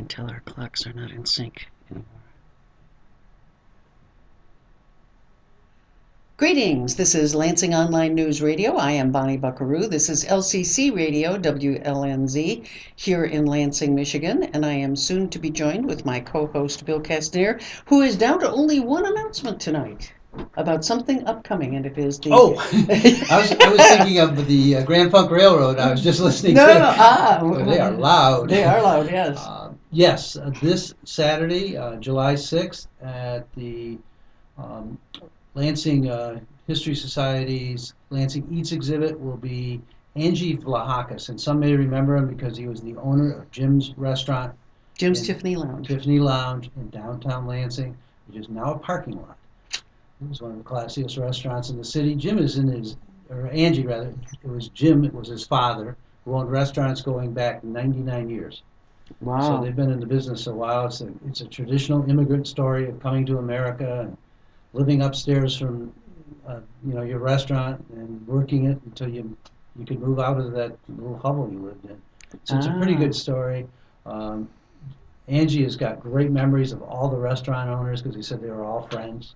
can't tell, our clocks are not in sync anymore. Greetings, this is Lansing Online News Radio. I am Bonnie Bucqueroux. This is LCC Radio, WLNZ, here in Lansing, Michigan, and I am soon to be joined with my co-host, Bill Castanier, who is down to only one announcement tonight about something upcoming, and it is the... Oh, I was thinking of the Grand Funk Railroad. I was just listening to. No, They are loud. They are loud, yes. Yes, this Saturday, July 6th, at the Lansing History Society's Lansing Eats exhibit will be Angie Vlahakis, and some may remember him because he was the owner of Jim's Restaurant. Jim's Tiffany Lounge. Tiffany Lounge in downtown Lansing, which is now a parking lot. It was one of the classiest restaurants in the city. Jim is in his, or Angie rather, it was Jim, it was his father, who owned restaurants going back 99 years. Wow. So they've been in the business a while. It's a traditional immigrant story of coming to America and living upstairs from your restaurant and working it until you could move out of that little hovel you lived in. So it's a pretty good story. Angie has got great memories of all the restaurant owners because he said they were all friends.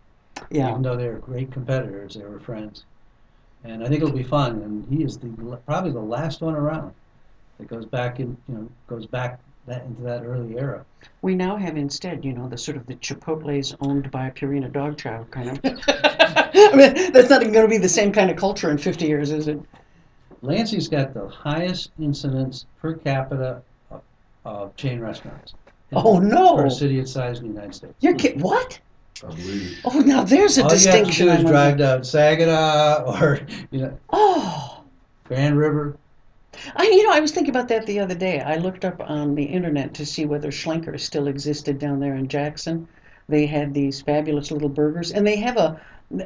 Yeah. Even though they were great competitors, they were friends. And I think it'll be fun. And he is probably the last one around that goes back into that early era. We now have instead, the sort of the Chipotle's owned by a Purina dog chow kind of. I mean, that's not going to be the same kind of culture in 50 years, is it? Lansing's got the highest incidence per capita of chain restaurants. Oh, no! For a city its size in the United States. You're kidding? What? I believe. Oh, now there's a distinction. All you have to do is drive down Saginaw or, Grand River. I was thinking about that the other day. I looked up on the internet to see whether Schlenker still existed down there in Jackson. They had these fabulous little burgers, and they have a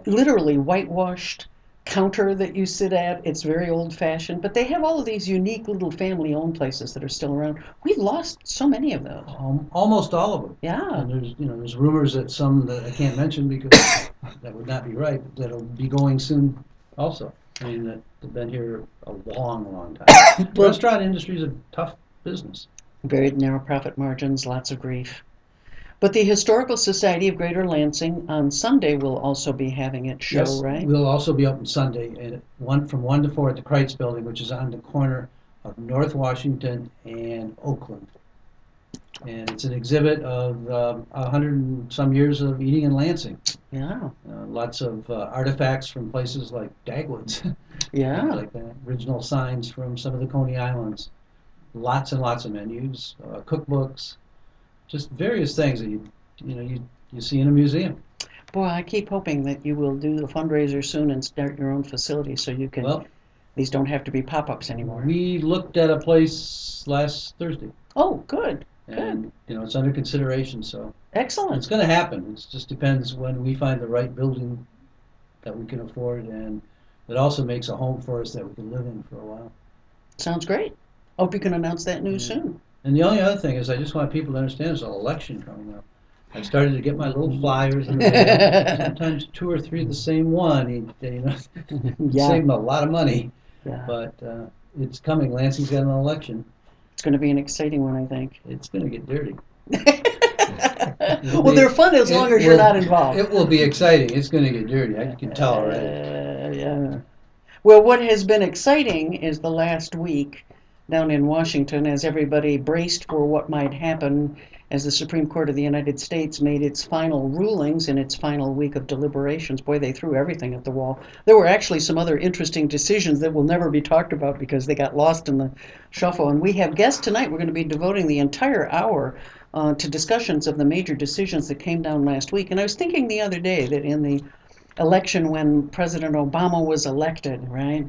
literally whitewashed counter that you sit at. It's very old-fashioned, but they have all of these unique little family-owned places that are still around. We've lost so many of those. Almost all of them. Yeah. And there's rumors that some that I can't mention because that would not be right, that'll be going soon also. I mean, that they've been here a long, long time. The restaurant industry is a tough business. Very narrow profit margins, lots of grief. But the Historical Society of Greater Lansing on Sunday will also be having its show, yes, right? We'll also be open Sunday from 1 to 4 at the Kreitz Building, which is on the corner of North Washington and Oakland. And it's an exhibit of 100 and some years of eating in Lansing. Yeah. Lots of artifacts from places like Dagwoods. Yeah. Like that. Original signs from some of the Coney Islands. Lots and lots of menus, cookbooks, just various things that you see in a museum. Boy, I keep hoping that you will do the fundraiser soon and start your own facility so you can. These don't have to be pop-ups anymore. We looked at a place last Thursday. Oh, good. And it's under consideration, so excellent. It's going to happen. It just depends when we find the right building that we can afford, and that also makes a home for us that we can live in for a while. Sounds great. Hope you can announce that news soon. And the only other thing is, I just want people to understand there's an election coming up. I started to get my little flyers, and sometimes 2 or 3 of the same one. Yeah. Save them a lot of money. Yeah. But it's coming. Lansing's got an election. It's going to be an exciting one, I think. It's going to get dirty. Well, they're fun as long as you're not involved. It will be exciting. It's going to get dirty. I can tell already. Yeah. Well, what has been exciting is the last week down in Washington as everybody braced for what might happen as the Supreme Court of the United States made its final rulings in its final week of deliberations. Boy, they threw everything at the wall. There were actually some other interesting decisions that will never be talked about because they got lost in the shuffle. And we have guests tonight. We're going to be devoting the entire hour to discussions of the major decisions that came down last week. And I was thinking the other day that in the election when President Obama was elected, right?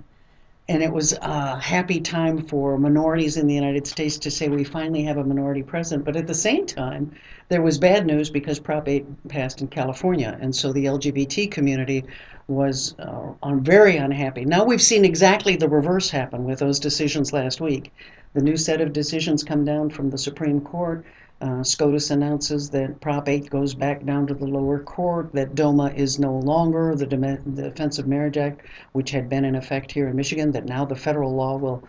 And it was a happy time for minorities in the United States to say we finally have a minority president. But at the same time, there was bad news because Prop 8 passed in California. And so the LGBT community was very unhappy. Now we've seen exactly the reverse happen with those decisions last week. The new set of decisions come down from the Supreme Court. SCOTUS announces that Prop 8 goes back down to the lower court, that DOMA is no longer the Defense of Marriage Act, which had been in effect here in Michigan, that now the federal law will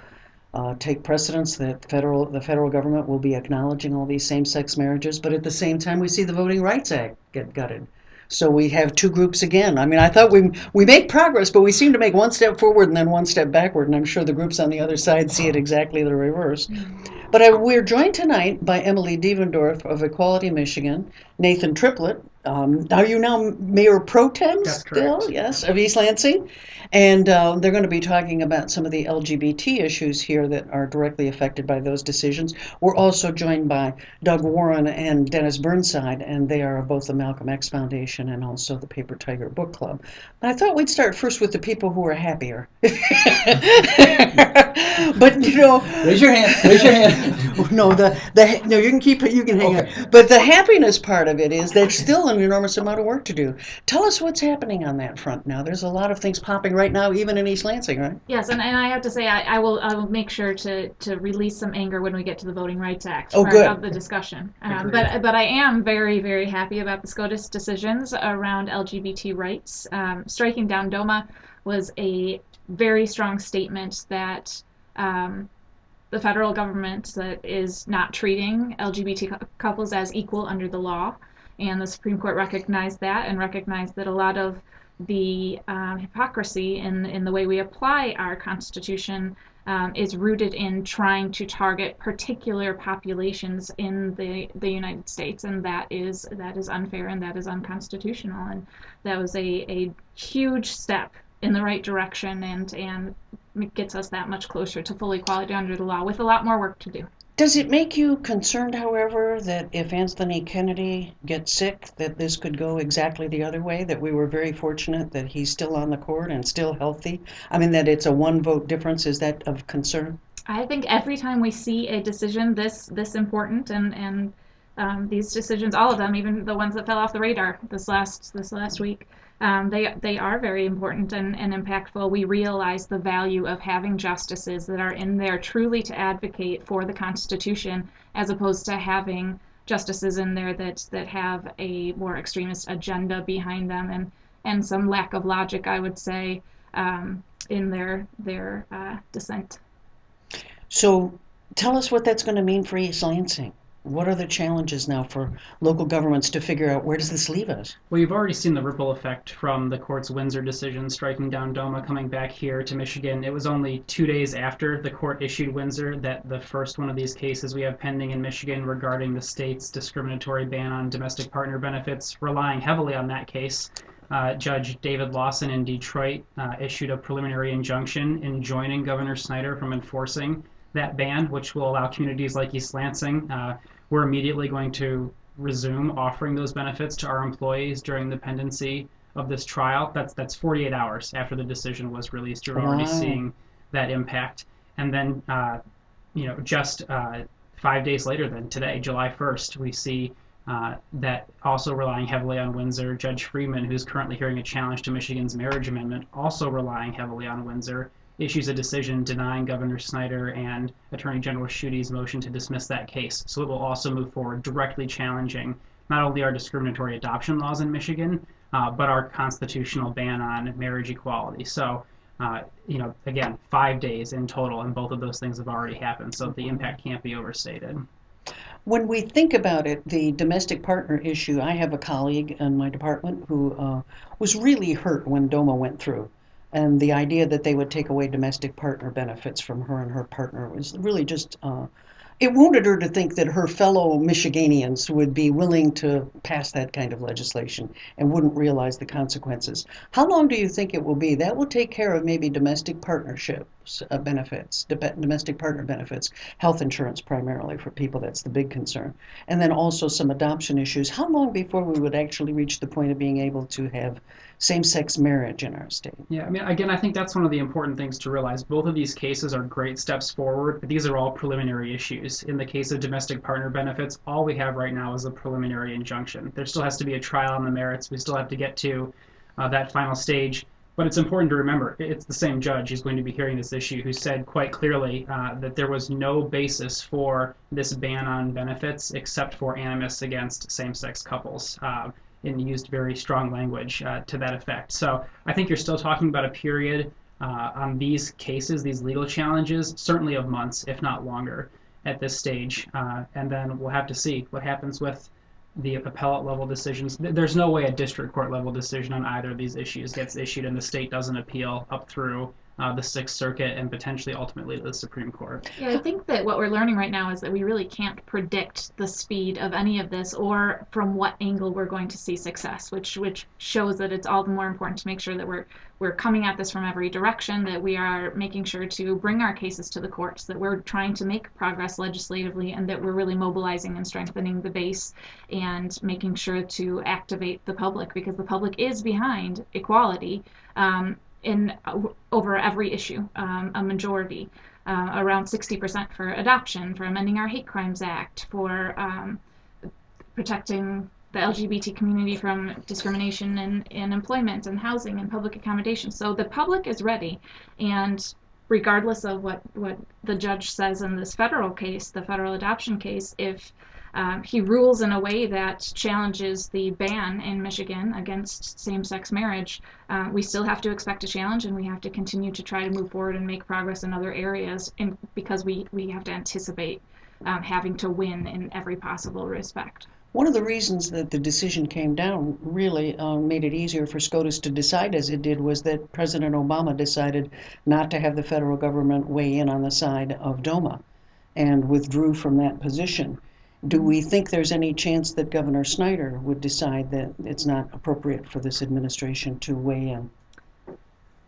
take precedence that the federal government will be acknowledging all these same-sex marriages, but at the same time we see the Voting Rights Act get gutted. So we have two groups again. I mean, I thought we make progress, but we seem to make one step forward and then one step backward, and I'm sure the groups on the other side see it exactly the reverse. But we're joined tonight by Emily Dievendorf of Equality Michigan, Nathan Triplett. Are you now Mayor Pro Tem That's still? correct. Yes, of East Lansing. And they're going to be talking about some of the LGBT issues here that are directly affected by those decisions. We're also joined by Doug Warren and Dennis Burnside, and they are both the Malcolm X Foundation and also the Paper Tiger Book Club. But I thought we'd start first with the people who are happier. But you know, Raise your hand. Raise your hand. no, no, you can keep it. You can hang Okay. it. But the happiness part of it is there's still an enormous amount of work to do. Tell us what's happening on that front now. There's a lot of things popping right now, even in East Lansing, right? Yes, and I have to say I will make sure to release some anger when we get to the Voting Rights Act Oh, part good. of the discussion. Agreed. But I am very, very happy about the SCOTUS decisions around LGBT rights. Striking down DOMA was a very strong statement that the federal government that is not treating LGBT couples as equal under the law, and the Supreme Court recognized that and recognized that a lot of the hypocrisy in the way we apply our Constitution is rooted in trying to target particular populations in the United States, and that is unfair and that is unconstitutional. And that was a huge step in the right direction, and it gets us that much closer to full equality under the law, with a lot more work to do. Does it make you concerned, however, that if Anthony Kennedy gets sick, that this could go exactly the other way, that we were very fortunate that he's still on the court and still healthy? I mean, that it's a one-vote difference, is that of concern? I think every time we see a decision this important, and these decisions, all of them, even the ones that fell off the radar this last week, they are very important and impactful. We realize the value of having justices that are in there truly to advocate for the Constitution, as opposed to having justices in there that have a more extremist agenda behind them, and some lack of logic, I would say, in their dissent. So tell us what that's going to mean for East Lansing. What are the challenges now for local governments to figure out where does this leave us? Well, you've already seen the ripple effect from the court's Windsor decision striking down DOMA coming back here to Michigan. It was only 2 days after the court issued Windsor that the first one of these cases we have pending in Michigan regarding the state's discriminatory ban on domestic partner benefits, relying heavily on that case. Judge David Lawson in Detroit issued a preliminary injunction enjoining Governor Snyder from enforcing that ban, which will allow communities like East Lansing. We're immediately going to resume offering those benefits to our employees during the pendency of this trial. That's 48 hours after the decision was released. You're already seeing that impact. And then, just 5 days later, then today, July 1st, we see that also relying heavily on Windsor. Judge Freeman, who's currently hearing a challenge to Michigan's marriage amendment, also relying heavily on Windsor, issues a decision denying Governor Snyder and Attorney General Schuette's motion to dismiss that case. So it will also move forward directly challenging not only our discriminatory adoption laws in Michigan, but our constitutional ban on marriage equality. So, again, 5 days in total, and both of those things have already happened. So the impact can't be overstated. When we think about it, the domestic partner issue, I have a colleague in my department who was really hurt when DOMA went through. And the idea that they would take away domestic partner benefits from her and her partner was really just, it wounded her to think that her fellow Michiganians would be willing to pass that kind of legislation and wouldn't realize the consequences. How long do you think it will be? That will take care of maybe domestic partnerships benefits, domestic partner benefits, health insurance primarily for people, that's the big concern. And then also some adoption issues. How long before we would actually reach the point of being able to have same-sex marriage in our state? Yeah, I mean, again, I think that's one of the important things to realize. Both of these cases are great steps forward, but these are all preliminary issues. In the case of domestic partner benefits, all we have right now is a preliminary injunction. There still has to be a trial on the merits. We still have to get to that final stage. But it's important to remember, it's the same judge who's going to be hearing this issue who said quite clearly that there was no basis for this ban on benefits except for animus against same-sex couples. And used very strong language to that effect. So I think you're still talking about a period on these cases, these legal challenges, certainly of months, if not longer, at this stage. And then we'll have to see what happens with the appellate level decisions. There's no way a district court level decision on either of these issues gets issued and the state doesn't appeal up through the Sixth Circuit and potentially ultimately the Supreme Court. Yeah, I think that what we're learning right now is that we really can't predict the speed of any of this or from what angle we're going to see success, which shows that it's all the more important to make sure that we're coming at this from every direction, that we are making sure to bring our cases to the courts, that we're trying to make progress legislatively, and that we're really mobilizing and strengthening the base and making sure to activate the public, because the public is behind equality. In over every issue, a majority, around 60% for adoption, for amending our Hate Crimes Act, for protecting the LGBT community from discrimination in employment and housing and public accommodation. So the public is ready, and regardless of what the judge says in this federal case, the federal adoption case, if he rules in a way that challenges the ban in Michigan against same-sex marriage, we still have to expect a challenge, and we have to continue to try to move forward and make progress in other areas, because we have to anticipate having to win in every possible respect. One of the reasons that the decision came down really made it easier for SCOTUS to decide as it did was that President Obama decided not to have the federal government weigh in on the side of DOMA and withdrew from that position. Do we think there's any chance that Governor Snyder would decide that it's not appropriate for this administration to weigh in?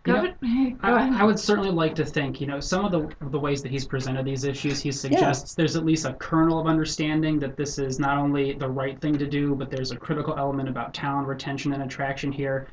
I would certainly like to think, some of the ways that he's presented these issues, he suggests there's at least a kernel of understanding that this is not only the right thing to do, but there's a critical element about talent retention and attraction here.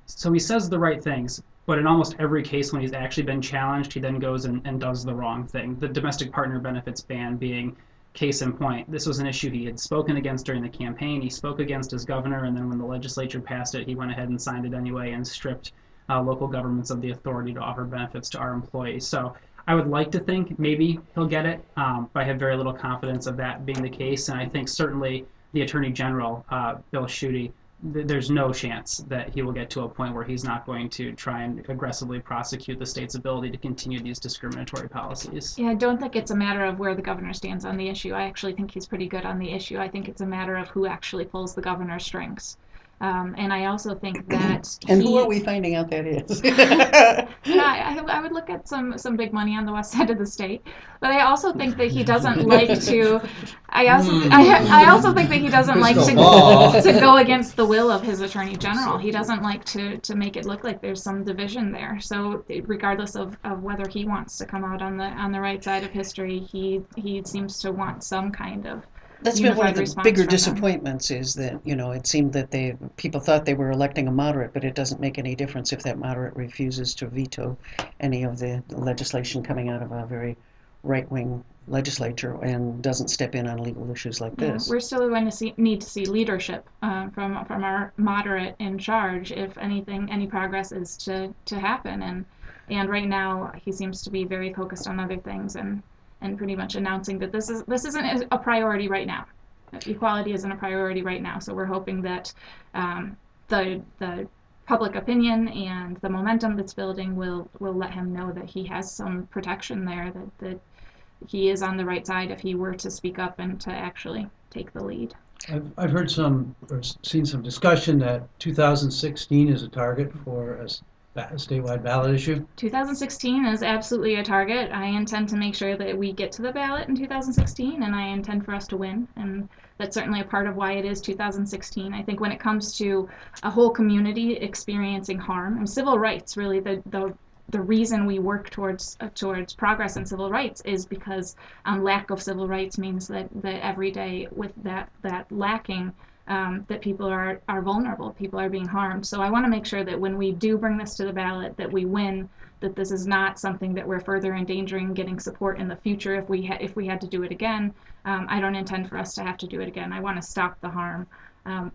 So he says the right things, but in almost every case when he's actually been challenged, he then goes and does the wrong thing. The domestic partner benefits ban being case in point. This was an issue he had spoken against during the campaign. He spoke against as governor, and then when the legislature passed it, he went ahead and signed it anyway and stripped local governments of the authority to offer benefits to our employees. So I would like to think maybe he'll get it, but I have very little confidence of that being the case. And I think certainly the Attorney General, Bill Schuette, there's no chance that he will get to a point where he's not going to try and aggressively prosecute the state's ability to continue these discriminatory policies. Yeah, I don't think it's a matter of where the governor stands on the issue. I actually think he's pretty good on the issue. I think it's a matter of who actually pulls the governor's strings. And I also think that and who are we finding out that is? I would look at some big money on the west side of the state, but I also think that he doesn't like to. I also think that he doesn't like to go against the will of his attorney general. He doesn't like to make it look like there's some division there. So regardless of whether he wants to come out on the right side of history, he seems to want some kind of. That's been one of the bigger disappointments is that, it seemed that people thought they were electing a moderate, but it doesn't make any difference if that moderate refuses to veto any of the legislation coming out of a very right-wing legislature and doesn't step in on legal issues like this. We're still going to need to see leadership from our moderate in charge if any progress is to happen. And right now he seems to be very focused on other things and pretty much announcing that this isn't a priority right now. Equality isn't a priority right now. So we're hoping that the public opinion and the momentum that's building will let him know that he has some protection there, that he is on the right side if he were to speak up and to actually take the lead. I've heard seen some discussion that 2016 is a target for a statewide ballot issue? 2016 is absolutely a target. I intend to make sure that we get to the ballot in 2016, and I intend for us to win. And that's certainly a part of why it is 2016. I think when it comes to a whole community experiencing harm, and civil rights, really the reason we work towards progress in civil rights is because lack of civil rights means that every day with that lacking, that people are vulnerable, people are being harmed. So I want to make sure that when we do bring this to the ballot, that we win, that this is not something that we're further endangering getting support in the future if we had to do it again. I don't intend for us to have to do it again. I want to stop the harm.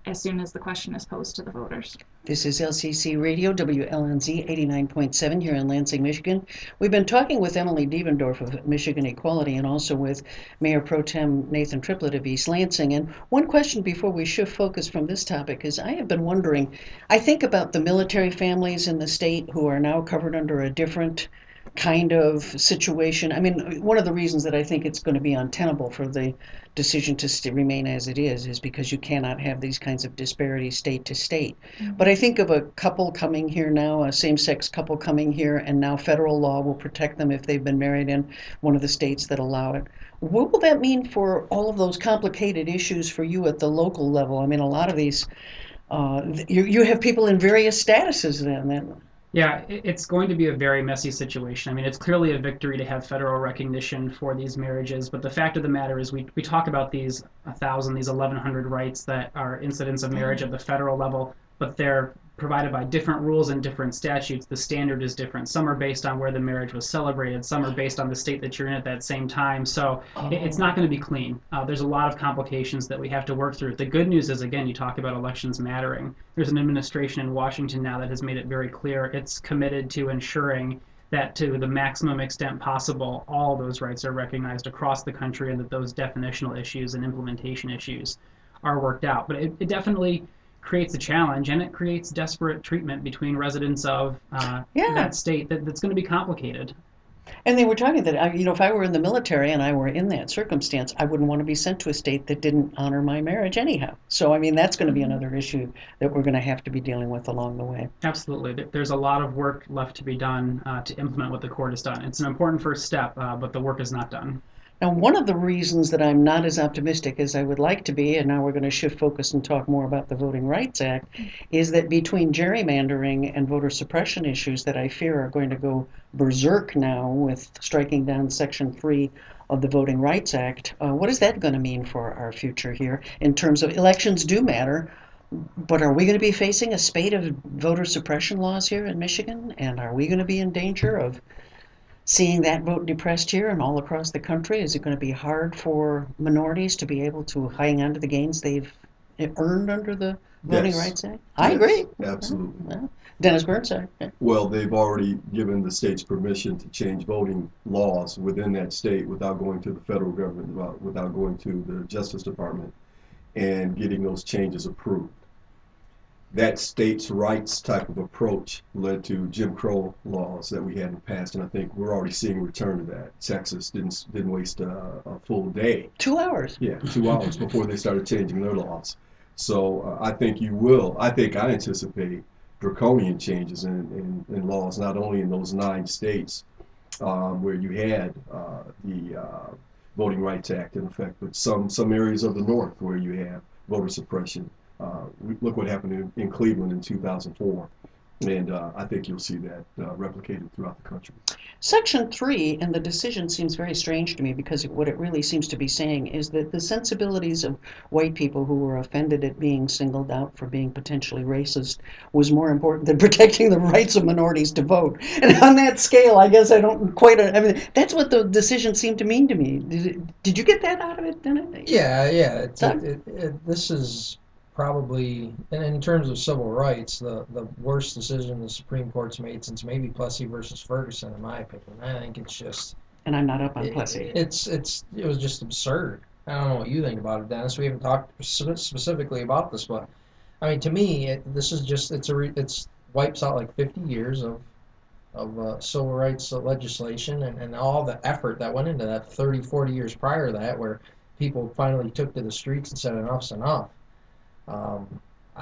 as soon as the question is posed to the voters. This is LCC Radio, WLNZ 89.7 here in Lansing, Michigan. We've been talking with Emily Dievendorf of Michigan Equality and also with Mayor Pro Tem Nathan Triplett of East Lansing. And one question before we shift focus from this topic is I have been wondering, I think about the military families in the state who are now covered under a different kind of situation. I mean, one of the reasons that I think it's going to be untenable for the decision to remain as it is because you cannot have these kinds of disparities state to state. But I think of a couple coming here now, a same-sex couple coming here, and now federal law will protect them if they've been married in one of the states that allow it. What will that mean for all of those complicated issues for you at the local level? I mean, a lot of these, you have people in various statuses then. Yeah, it's going to be a very messy situation. I mean, it's clearly a victory to have federal recognition for these marriages, but the fact of the matter is we talk about these 1,000, these 1,100 rights that are incidents of marriage at the federal level, but they're provided by different rules and different statutes. The standard is different. Some are based on where the marriage was celebrated. Some are based on the state that you're in at that same time. So it's not going to be clean. There's a lot of complications that we have to work through. The good news is, again, you talk about elections mattering. There's an administration in Washington now that has made it very clear it's committed to ensuring that to the maximum extent possible, all those rights are recognized across the country and that those definitional issues and implementation issues are worked out. But it definitely creates a challenge, and it creates desperate treatment between residents of that state that's going to be complicated. And they were talking that, if I were in the military and I were in that circumstance, I wouldn't want to be sent to a state that didn't honor my marriage anyhow. So, I mean, that's going to be another issue that we're going to have to be dealing with along the way. Absolutely. There's a lot of work left to be done to implement what the court has done. It's an important first step, but the work is not done. Now, one of the reasons that I'm not as optimistic as I would like to be, and now we're going to shift focus and talk more about the Voting Rights Act, is that between gerrymandering and voter suppression issues that I fear are going to go berserk now with striking down Section 3 of the Voting Rights Act, what is that going to mean for our future here in terms of elections do matter, but are we going to be facing a spate of voter suppression laws here in Michigan? And are we going to be in danger of seeing that vote depressed here and all across the country? Is it going to be hard for minorities to be able to hang on to the gains they've earned under the Voting Rights Act? I agree. Absolutely. Well, Dennis Burnside. Well, they've already given the states permission to change voting laws within that state without going to the federal government, without going to the Justice Department and getting those changes approved. That states' rights type of approach led to Jim Crow laws that we had in the past, and I think we're already seeing a return to that. Texas didn't waste a full day. 2 hours. Yeah, 2 hours before they started changing their laws. So I think you will. I anticipate draconian changes in laws, not only in those 9 states where you had the Voting Rights Act in effect, but some areas of the North where you have voter suppression. Look what happened in Cleveland in 2004, and I think you'll see that replicated throughout the country. Section 3 and the decision seems very strange to me because what it really seems to be saying is that the sensibilities of white people who were offended at being singled out for being potentially racist was more important than protecting the rights of minorities to vote. And on that scale, I guess I don't quite, I mean, that's what the decision seemed to mean to me. Did you get that out of it, Dennis? Yeah. This is probably, and in terms of civil rights, the worst decision the Supreme Court's made since maybe Plessy versus Ferguson, in my opinion. I think it's just. And I'm not up on Plessy. It was just absurd. I don't know what you think about it, Dennis. We haven't talked specifically about this, but I mean, to me, this is just it's wipes out like 50 years of civil rights legislation and all the effort that went into that 30, 40 years prior to that, where people finally took to the streets and said enough's enough.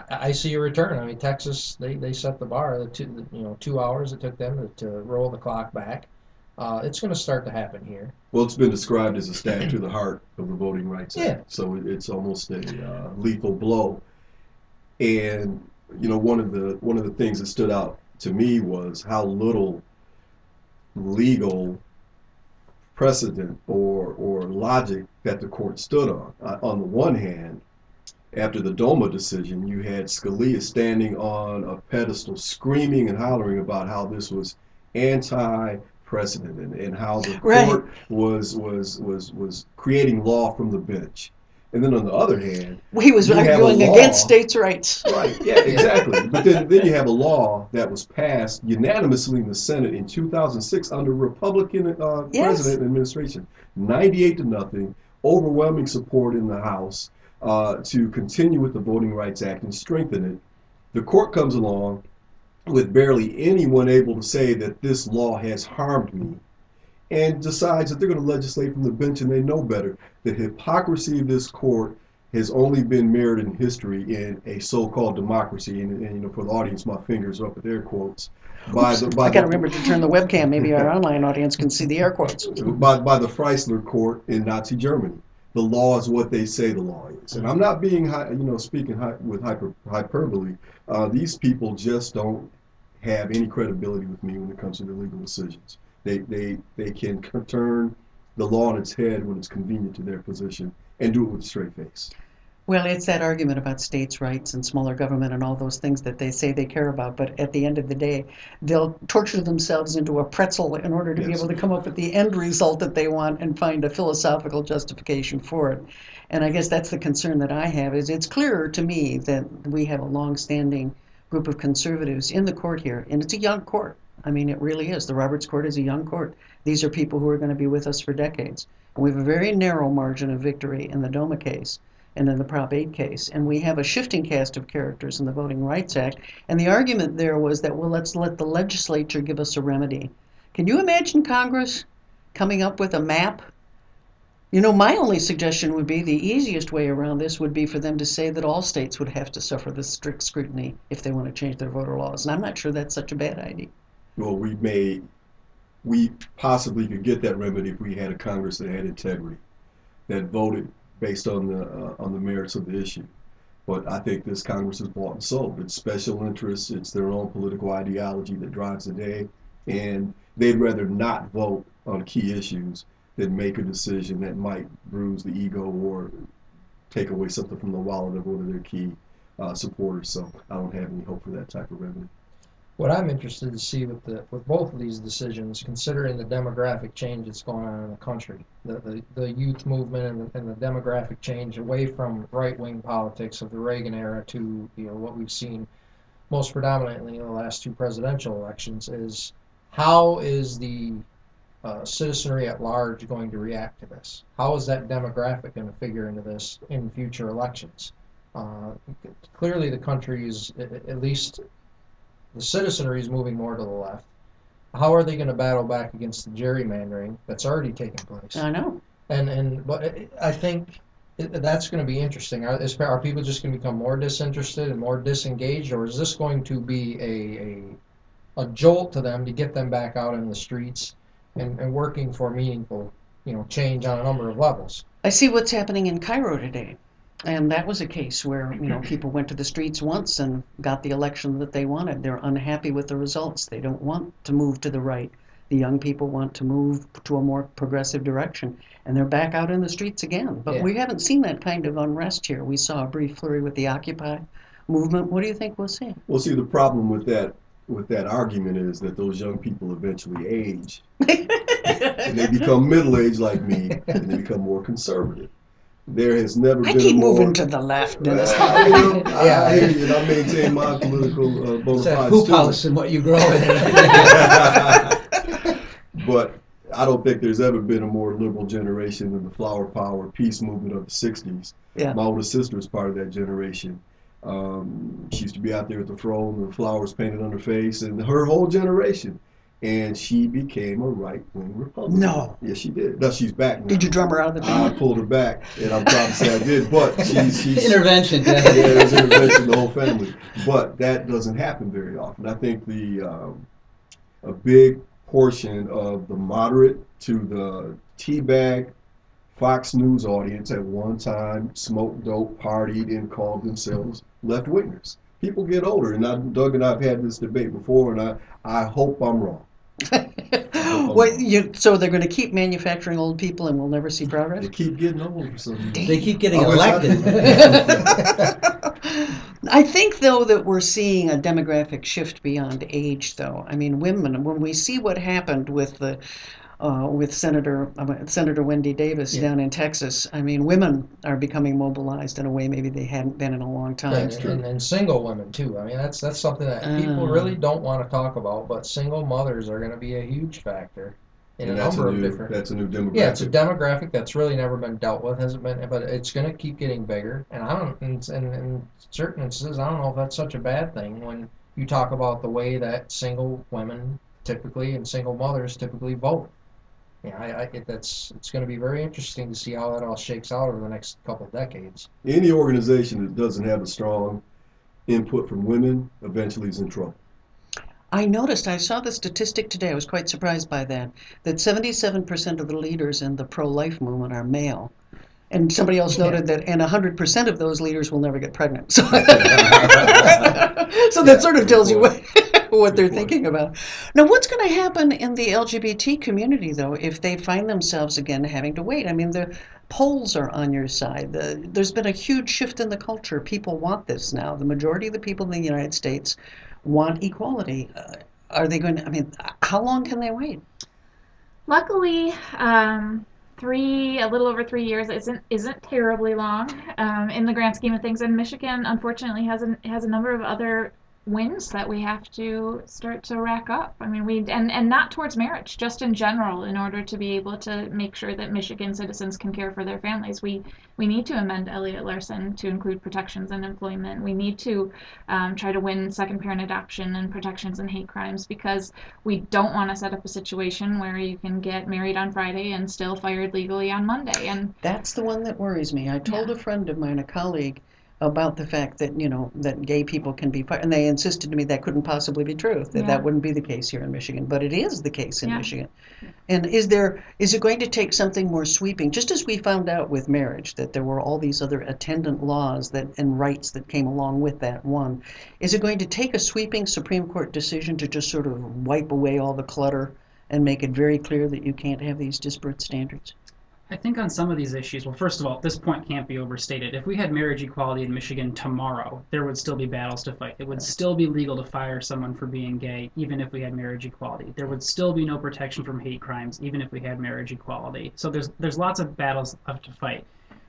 I see a return. I mean, Texas, they set the bar. The 2 hours it took them to roll the clock back. It's going to start to happen here. Well, it's been described as a stab to the heart of the Voting Rights Act. Yeah. So it's almost a lethal blow. And one of the things that stood out to me was how little legal precedent or logic that the court stood on. On the one hand, after the DOMA decision, you had Scalia standing on a pedestal screaming and hollering about how this was anti-precedent and how the court was creating law from the bench. And then on the other hand, He was you have a arguing law- against states' rights. Right, yeah, exactly. But then you have a law that was passed unanimously in the Senate in 2006 under Republican Yes. president and administration. 98-0, overwhelming support in the House to continue with the Voting Rights Act and strengthen it. The court comes along with barely anyone able to say that this law has harmed me, and decides that they're going to legislate from the bench, and they know better. The hypocrisy of this court has only been mirrored in history in a so-called democracy. And you know, for the audience, my fingers are up with air quotes. I got to remember to turn the webcam. Maybe our online audience can see the air quotes. By the Chrysler Court in Nazi Germany. The law is what they say the law is. And I'm not being, speaking with hyperbole. These people just don't have any credibility with me when it comes to their legal decisions. They can turn the law on its head when it's convenient to their position and do it with a straight face. Well, it's that argument about states' rights and smaller government and all those things that they say they care about, but at the end of the day, they'll torture themselves into a pretzel in order to be Yes. able to come up with the end result that they want and find a philosophical justification for it. And I guess that's the concern that I have, is it's clearer to me that we have a long-standing group of conservatives in the court here, and it's a young court. I mean, it really is. The Roberts Court is a young court. These are people who are going to be with us for decades. And we have a very narrow margin of victory in the DOMA case and in the Prop 8 case. And we have a shifting cast of characters in the Voting Rights Act. And the argument there was that, well, let's let the legislature give us a remedy. Can you imagine Congress coming up with a map? You know, my only suggestion would be the easiest way around this would be for them to say that all states would have to suffer this strict scrutiny if they want to change their voter laws. And I'm not sure that's such a bad idea. Well, we possibly could get that remedy if we had a Congress that had integrity, that voted based on the merits of the issue. But I think this Congress is bought and sold. It's special interests, it's their own political ideology that drives the day, and they'd rather not vote on key issues than make a decision that might bruise the ego or take away something from the wallet of one of their key supporters. So I don't have any hope for that type of remedy. What I'm interested to see with both of these decisions, considering the demographic change that's going on in the country, the youth movement and the demographic change away from right-wing politics of the Reagan era to what we've seen most predominantly in the last two presidential elections, is how is the citizenry at large going to react to this? How is that demographic going to figure into this in future elections? Clearly, the country is, at least the citizenry, is moving more to the left. How are they going to battle back against the gerrymandering that's already taken place? I know. But I think that's going to be interesting. Are people just going to become more disinterested and more disengaged, or is this going to be a jolt to them to get them back out in the streets and working for meaningful, change on a number of levels? I see what's happening in Cairo today. And that was a case where, people went to the streets once and got the election that they wanted. They're unhappy with the results. They don't want to move to the right. The young people want to move to a more progressive direction. And they're back out in the streets again. But we haven't seen that kind of unrest here. We saw a brief flurry with the Occupy movement. What do you think we'll see? Well, see, the problem with that argument is that those young people eventually age. And they become middle-aged like me, and they become more conservative. There has never been keep a more... moving to the left, Dennis. I hear you, and I maintain my political bona It's that fides hoop too. house and what you grow in. But I don't think there's ever been a more liberal generation than the flower power peace movement of the 60s. Yeah. My older sister is part of that generation. She used to be out there at the throne, the flowers painted on her face, and her whole generation. And she became a right-wing Republican. No. Yes, she did. No, she's back now. Did you drum her out of the I team? pulled her back, and I'm proud to say I did. But she's Intervention. yeah, there's intervention, the whole family. But that doesn't happen very often. I think a big portion of the moderate to the teabag Fox News audience at one time smoked dope, partied, and called themselves left-wingers. People get older, and Doug and I have had this debate before, and I hope I'm wrong. So they're going to keep manufacturing old people and we'll never see progress? They keep getting old for some reason. They keep getting I wish I- elected. I think, though, that we're seeing a demographic shift beyond age, though. I mean, women, when we see what happened with the with Senator Wendy Davis Yeah. down in Texas. I mean, women are becoming mobilized in a way maybe they hadn't been in a long time. And single women too. I mean, that's something that people really don't want to talk about, but single mothers are going to be a huge factor in And a number of different. that's a new demographic. Yeah, it's a demographic that's really never been dealt with, hasn't been, but it's going to keep getting bigger. And I don't, in certain instances, I don't know if that's such a bad thing when you talk about the way that single women typically and single mothers typically vote. Yeah, it's going to be very interesting to see how that all shakes out over the next couple of decades. Any organization that doesn't have a strong input from women eventually is in trouble. I saw the statistic today, I was quite surprised by that 77% of the leaders in the pro-life movement are male. And somebody else noted that, and 100% of those leaders will never get pregnant. So, so that sort of tells you what they're thinking about. Now, what's going to happen in the LGBT community, though, if they find themselves again having to wait? I mean, the polls are on your side. There's been a huge shift in the culture. People want this now. The majority of the people in the United States want equality. Are they going to, I mean, how long can they wait? Luckily, a little over 3 years isn't terribly long in the grand scheme of things. And Michigan, unfortunately, has a number of other wins that we have to start to rack up. I mean, and not towards marriage, just in general, in order to be able to make sure that Michigan citizens can care for their families. We need to amend Elliott-Larsen to include protections in employment. We need to try to win second parent adoption and protections in hate crimes, because we don't want to set up a situation where you can get married on Friday and still fired legally on Monday. And that's the one that worries me. I told a friend of mine, a colleague, about the fact that, that gay people can be fired, and they insisted to me that couldn't possibly be true, that wouldn't be the case here in Michigan, but it is the case in Michigan. And is it going to take something more sweeping, just as we found out with marriage, that there were all these other attendant laws and rights that came along with that one? Is it going to take a sweeping Supreme Court decision to just sort of wipe away all the clutter and make it very clear that you can't have these disparate standards? I think on some of these issues, well, first of all, this point can't be overstated. If we had marriage equality in Michigan tomorrow, there would still be battles to fight. It would still be legal to fire someone for being gay, even if we had marriage equality. There would still be no protection from hate crimes, even if we had marriage equality. So there's lots of battles to fight.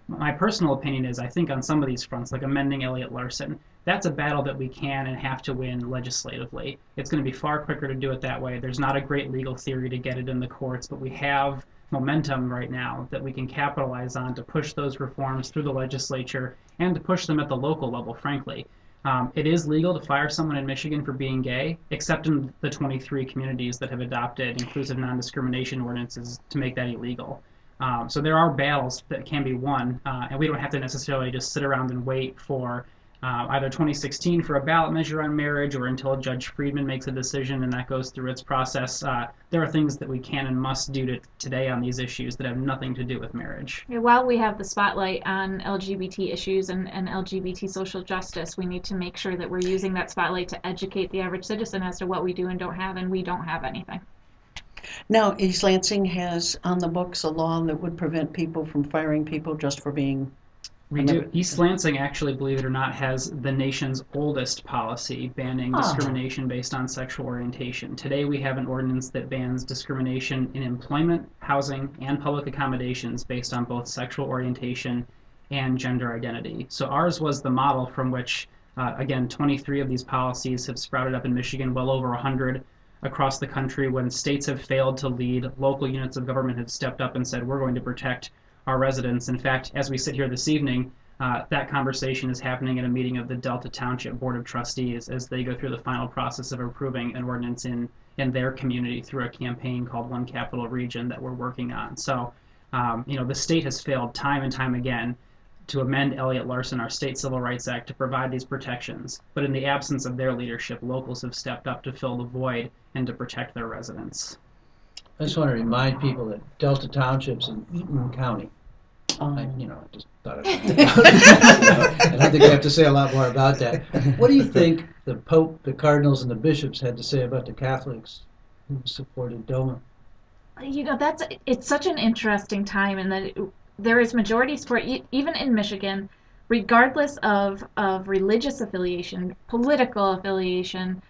My personal opinion is, I think on some of these fronts, like amending Elliott-Larsen, that's a battle that we can and have to win legislatively. It's going to be far quicker to do it that way. There's not a great legal theory to get it in the courts, but we have momentum right now that we can capitalize on to push those reforms through the legislature and to push them at the local level, frankly. It is legal to fire someone in Michigan for being gay, except in the 23 communities that have adopted inclusive non-discrimination ordinances to make that illegal. So there are battles that can be won, and we don't have to necessarily just sit around and wait for either 2016 for a ballot measure on marriage, or until Judge Friedman makes a decision and that goes through its process. There are things that we can and must do today on these issues that have nothing to do with marriage. While we have the spotlight on LGBT issues and LGBT social justice, we need to make sure that we're using that spotlight to educate the average citizen as to what we do and don't have, and we don't have anything. Now, East Lansing has on the books a law that would prevent people from firing people just for being... We do. East Lansing, actually, believe it or not, has the nation's oldest policy banning discrimination based on sexual orientation. Today we have an ordinance that bans discrimination in employment, housing, and public accommodations based on both sexual orientation and gender identity. So ours was the model from which, again, 23 of these policies have sprouted up in Michigan, well over 100 across the country. When states have failed to lead, local units of government have stepped up and said, we're going to protect our residents. In fact, as we sit here this evening, that conversation is happening at a meeting of the Delta Township Board of Trustees as they go through the final process of approving an ordinance in their community through a campaign called One Capital Region that we're working on. So, the state has failed time and time again to amend Elliott-Larsen, our state civil rights act, to provide these protections. But in the absence of their leadership, locals have stepped up to fill the void and to protect their residents. I just want to remind people that Delta Township's in Eaton County. I just thought I'd I don't think we have to say a lot more about that. What do you think the Pope, the Cardinals, and the bishops had to say about the Catholics who supported DOMA? It's such an interesting time in that there is majority support, even in Michigan, regardless of religious affiliation, political affiliation.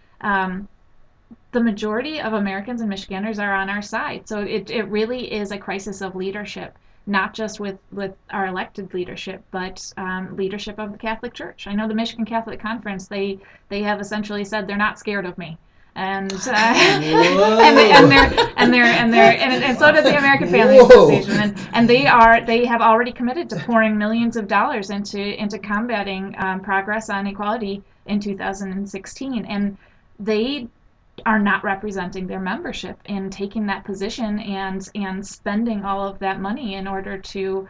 The the majority of Americans and Michiganders are on our side. So it really is a crisis of leadership, not just with our elected leadership, but leadership of the Catholic Church. I know the Michigan Catholic Conference, they have essentially said they're not scared of me. And and so does the American Family Association, and they have already committed to pouring millions of dollars into combating progress on equality in 2016, and they are not representing their membership in taking that position and spending all of that money in order to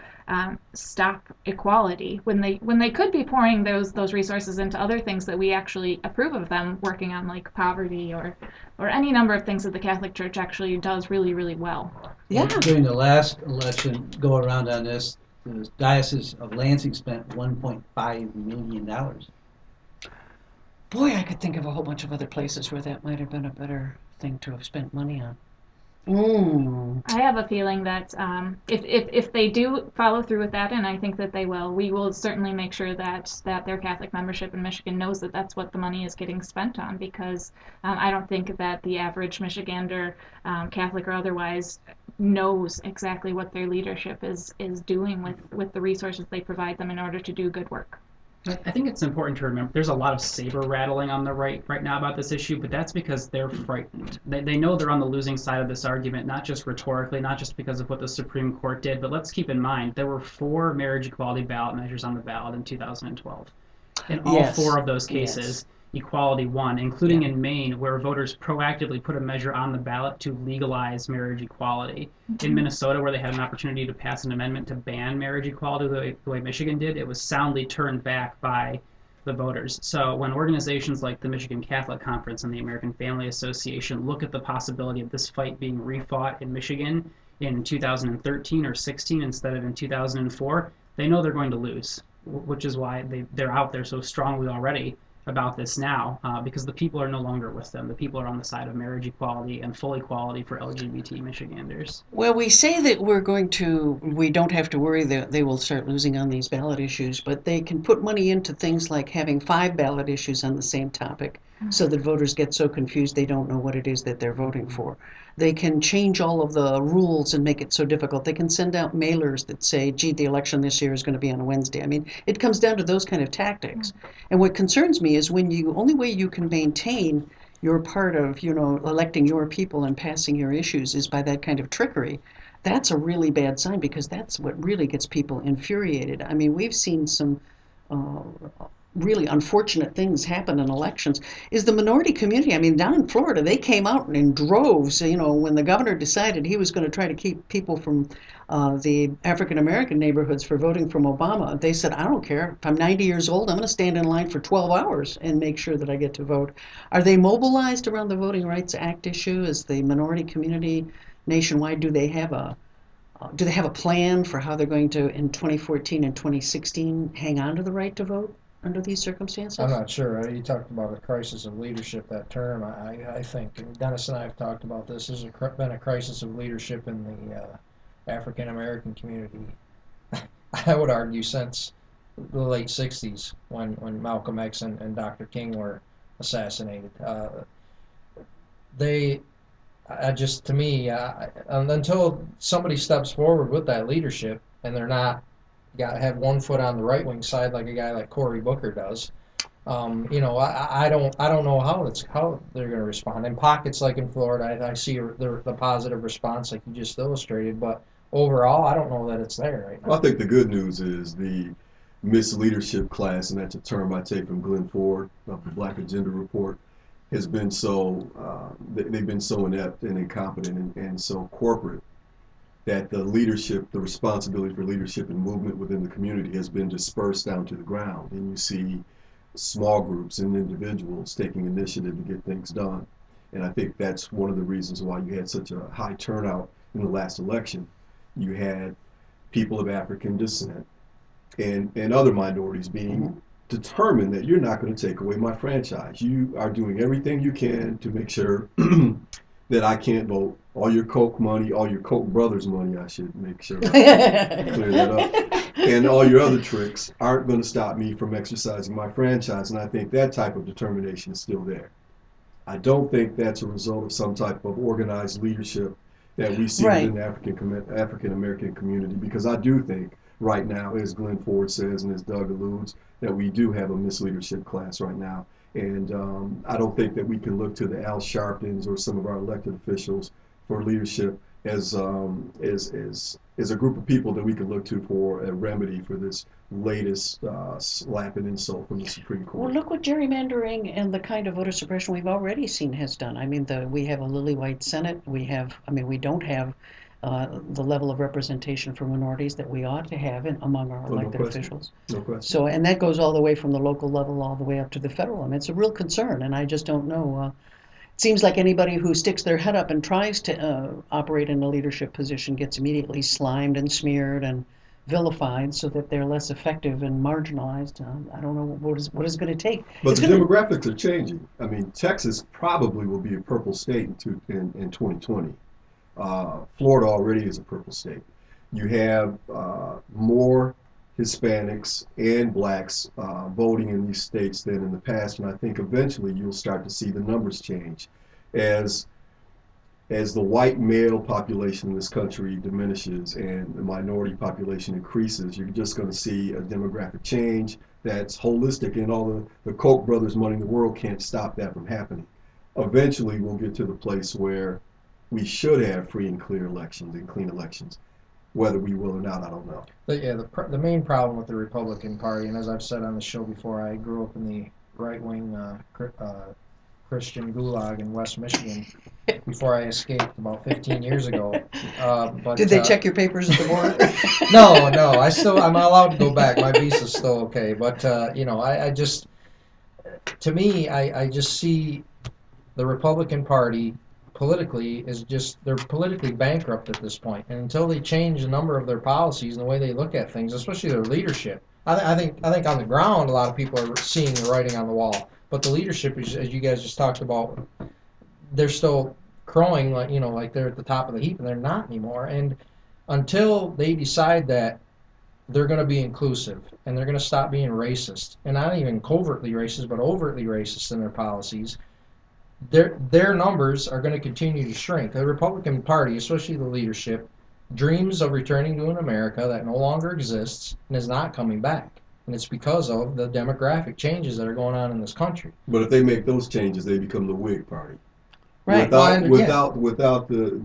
stop equality when they could be pouring those resources into other things that we actually approve of them working on, like poverty or any number of things that the Catholic Church actually does really, really well. Yeah. During the last election go around on this, the Diocese of Lansing spent $1.5 million. Boy, I could think of a whole bunch of other places where that might have been a better thing to have spent money on. I have a feeling that if they do follow through with that, and I think that they will, we will certainly make sure that their Catholic membership in Michigan knows that that's what the money is getting spent on, because I don't think that the average Michigander, Catholic or otherwise, knows exactly what their leadership is doing with the resources they provide them in order to do good work. I think it's important to remember there's a lot of saber rattling on the right now about this issue, but that's because they're frightened. They know they're on the losing side of this argument, not just rhetorically, not just because of what the Supreme Court did, but let's keep in mind there were 4 marriage equality ballot measures on the ballot in 2012. In all 4 of those cases, equality won, including in Maine, where voters proactively put a measure on the ballot to legalize marriage equality. In Minnesota, where they had an opportunity to pass an amendment to ban marriage equality the way Michigan did, it was soundly turned back by the voters. So when organizations like the Michigan Catholic Conference and the American Family Association look at the possibility of this fight being refought in Michigan in 2013 or 16 instead of in 2004, they know they're going to lose, which is why they're out there so strongly already about this now, because the people are no longer with them. The people are on the side of marriage equality and full equality for LGBT Michiganders. Well, we say that we don't have to worry that they will start losing on these ballot issues, but they can put money into things like having 5 ballot issues on the same topic so that voters get so confused they don't know what it is that they're voting for. They can change all of the rules and make it so difficult. They can send out mailers that say, gee, the election this year is going to be on a Wednesday. I mean, it comes down to those kind of tactics. And what concerns me is only way you can maintain your part of, electing your people and passing your issues is by that kind of trickery. That's a really bad sign, because that's what really gets people infuriated. I mean, we've seen some really unfortunate things happen in elections. Is the minority community, I mean, down in Florida, they came out in droves, when the governor decided he was going to try to keep people from the African American neighborhoods for voting from Obama. They said, I don't care. If I'm 90 years old, I'm going to stand in line for 12 hours and make sure that I get to vote. Are they mobilized around the Voting Rights Act issue? Is the minority community nationwide, do they have a plan for how they're going to, in 2014 and 2016, hang on to the right to vote under these circumstances? I'm not sure. You talked about a crisis of leadership, that term. I think, and Dennis and I have talked about this, there's been a crisis of leadership in the African American community. I would argue since the late 60s when Malcolm X and Dr. King were assassinated. To me, until somebody steps forward with that leadership and they're not have one foot on the right wing side like a guy like Cory Booker does. I don't know how they're going to respond. In pockets like in Florida, I see the positive response like you just illustrated, but overall, I don't know that it's there right now. Well, I think the good news is the misleadership class, and that's a term I take from Glenn Ford of the Black Agenda Report, has been they've been so inept and incompetent and so corporate that the responsibility for leadership and movement within the community has been dispersed down to the ground. And you see small groups and individuals taking initiative to get things done. And I think that's one of the reasons why you had such a high turnout in the last election. You had people of African descent and other minorities being determined that you're not going to take away my franchise. You are doing everything you can to make sure that I can't vote. All your Koch money, all your Koch brothers money, I should make sure I clear that up, and all your other tricks aren't going to stop me from exercising my franchise. And I think that type of determination is still there. I don't think that's a result of some type of organized leadership that we see Right. within the African American community, because I do think right now, as Glenn Ford says and as Doug alludes, that we do have a misleadership class right now. And I don't think that we can look to the Al Sharptons or some of our elected officials for leadership as a group of people that we can look to for a remedy for this latest slap and insult from the Supreme Well, Court. look what gerrymandering and the kind of voter suppression we've already seen has done. I mean, we have a lily white Senate. We don't have the level of representation for minorities that we ought to have among our Oh, no elected question. officials. No question. So, and that goes all the way from the local level all the way up to the federal. I mean, it's a real concern, and I just don't know. It seems like anybody who sticks their head up and tries to operate in a leadership position gets immediately slimed and smeared and vilified so that they're less effective and marginalized. I don't know what is it going to take. But It's the gonna, demographics are changing. I mean, Texas probably will be a purple state in 2020. Florida already is a purple state. You have more Hispanics and blacks voting in these states than in the past, and I think eventually you'll start to see the numbers change as the white male population in this country diminishes and the minority population increases. You're just going to see a demographic change that's holistic, and all the Koch brothers money in the world can't stop that from happening. Eventually we'll get to the place where we should have free and clear elections and clean elections. Whether we will or not, I don't know. But yeah, the main problem with the Republican Party, and as I've said on the show before, I grew up in the right-wing Christian gulag in West Michigan before I escaped about 15 years ago. But did they check your papers at the border? No. I'm allowed to go back. My visa's still okay. But I just, to me, I just see the Republican Party politically they're politically bankrupt at this point. And until they change a number of their policies and the way they look at things, especially their leadership, I think on the ground a lot of people are seeing the writing on the wall. But the leadership, as you guys just talked about, they're still crowing like they're at the top of the heap, and they're not anymore. And until they decide that they're going to be inclusive and they're going to stop being racist, and not even covertly racist, but overtly racist in their policies, their numbers are going to continue to shrink. The Republican Party, especially the leadership, dreams of returning to an America that no longer exists and is not coming back. And it's because of the demographic changes that are going on in this country. But if they make those changes, they become the Whig Party. Right. Without the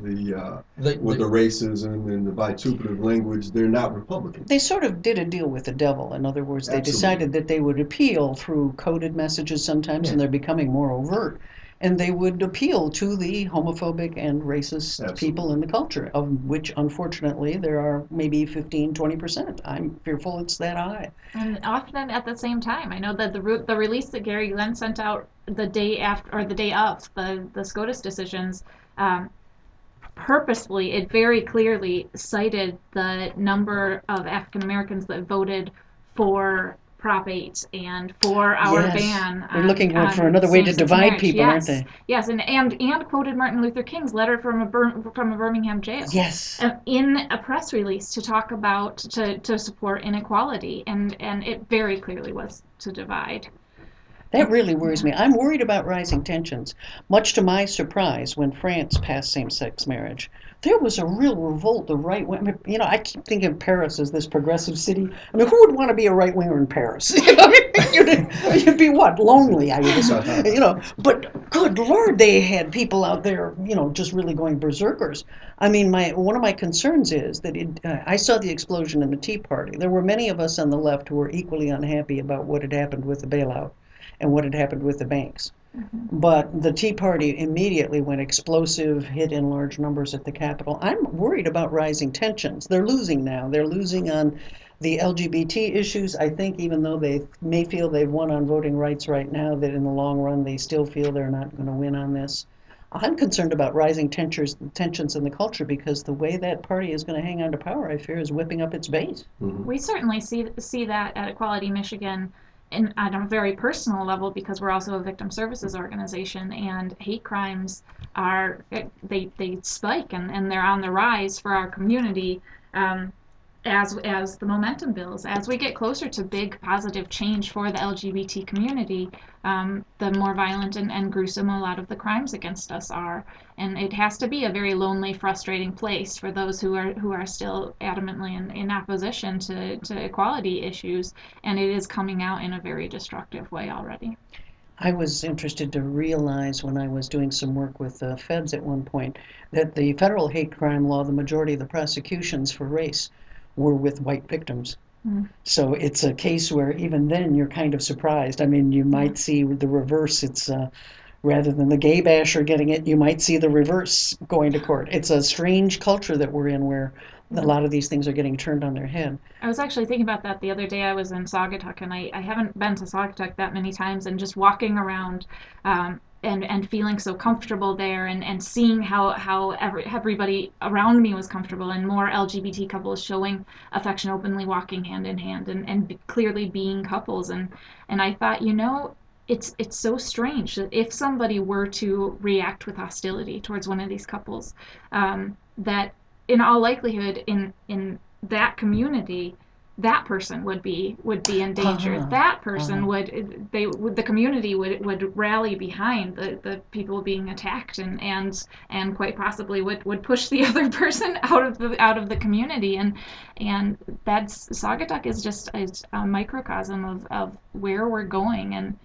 racism and the vituperative language, they're not Republicans. They sort of did a deal with the devil. In other words, they Absolutely. decided that they would appeal through coded messages sometimes, and they're becoming more overt. And they would appeal to the homophobic and racist Absolutely. people in the culture, of which, unfortunately, there are maybe 15, 20%. I'm fearful it's that high. And often at the same time, I know that the release that Gary Glenn sent out the day after or the day of the SCOTUS decisions, purposefully, it very clearly cited the number of African Americans that voted for Prop 8 and for our Yes. ban. They're looking for another way to same-sex divide marriage. people, aren't they? Yes, and quoted Martin Luther King's letter from a Birmingham jail. Yes. In a press release to talk about to support inequality, and it very clearly was to divide. That really worries me. I'm worried about rising tensions. Much to my surprise, when France passed same-sex marriage, there was a real revolt of right-wing. I keep thinking of Paris as this progressive city. I mean, who would want to be a right-winger in Paris? You'd be what? Lonely, I would assume. But good Lord, they had people out there, just really going berserkers. I mean, one of my concerns is that I saw the explosion in the Tea Party. There were many of us on the left who were equally unhappy about what had happened with the bailout and what had happened with the banks. Mm-hmm. But the Tea Party immediately went explosive, hit in large numbers at the Capitol. I'm worried about rising tensions. They're losing now. They're losing on the LGBT issues. I think even though they may feel they've won on voting rights right now, that in the long run they still feel they're not going to win on this. I'm concerned about rising tensions in the culture, because the way that party is going to hang on to power, I fear, is whipping up its base. Mm-hmm. We certainly see that at Equality Michigan. And on a very personal level, because we're also a victim services organization, and hate crimes they spike and they're on the rise for our community. as the momentum builds, as we get closer to big positive change for the LGBT community, the more violent and gruesome a lot of the crimes against us are. And it has to be a very lonely, frustrating place for those who are still adamantly in opposition to equality issues. And it is coming out in a very destructive way already. I was interested to realize when I was doing some work with the feds at one point that the federal hate crime law, the majority of the prosecutions for race were with white victims. Mm. So it's a case where even then you're kind of surprised. I mean, you might see the reverse. It's rather than the gay basher getting it, you might see the reverse going to court. It's a strange culture that we're in where a lot of these things are getting turned on their head. I was actually thinking about that the other day. I was in Saugatuck, and I haven't been to Saugatuck that many times, and just walking around and feeling so comfortable there, and seeing how everybody around me was comfortable, and more LGBT couples showing affection openly, walking hand in hand, and clearly being couples. And I thought, it's so strange that if somebody were to react with hostility towards one of these couples, that in all likelihood in that community, that person would be in danger. That person the community would rally behind the people being attacked, and quite possibly would push the other person out of the community. And that's Saugatuck is just a microcosm of where we're going, and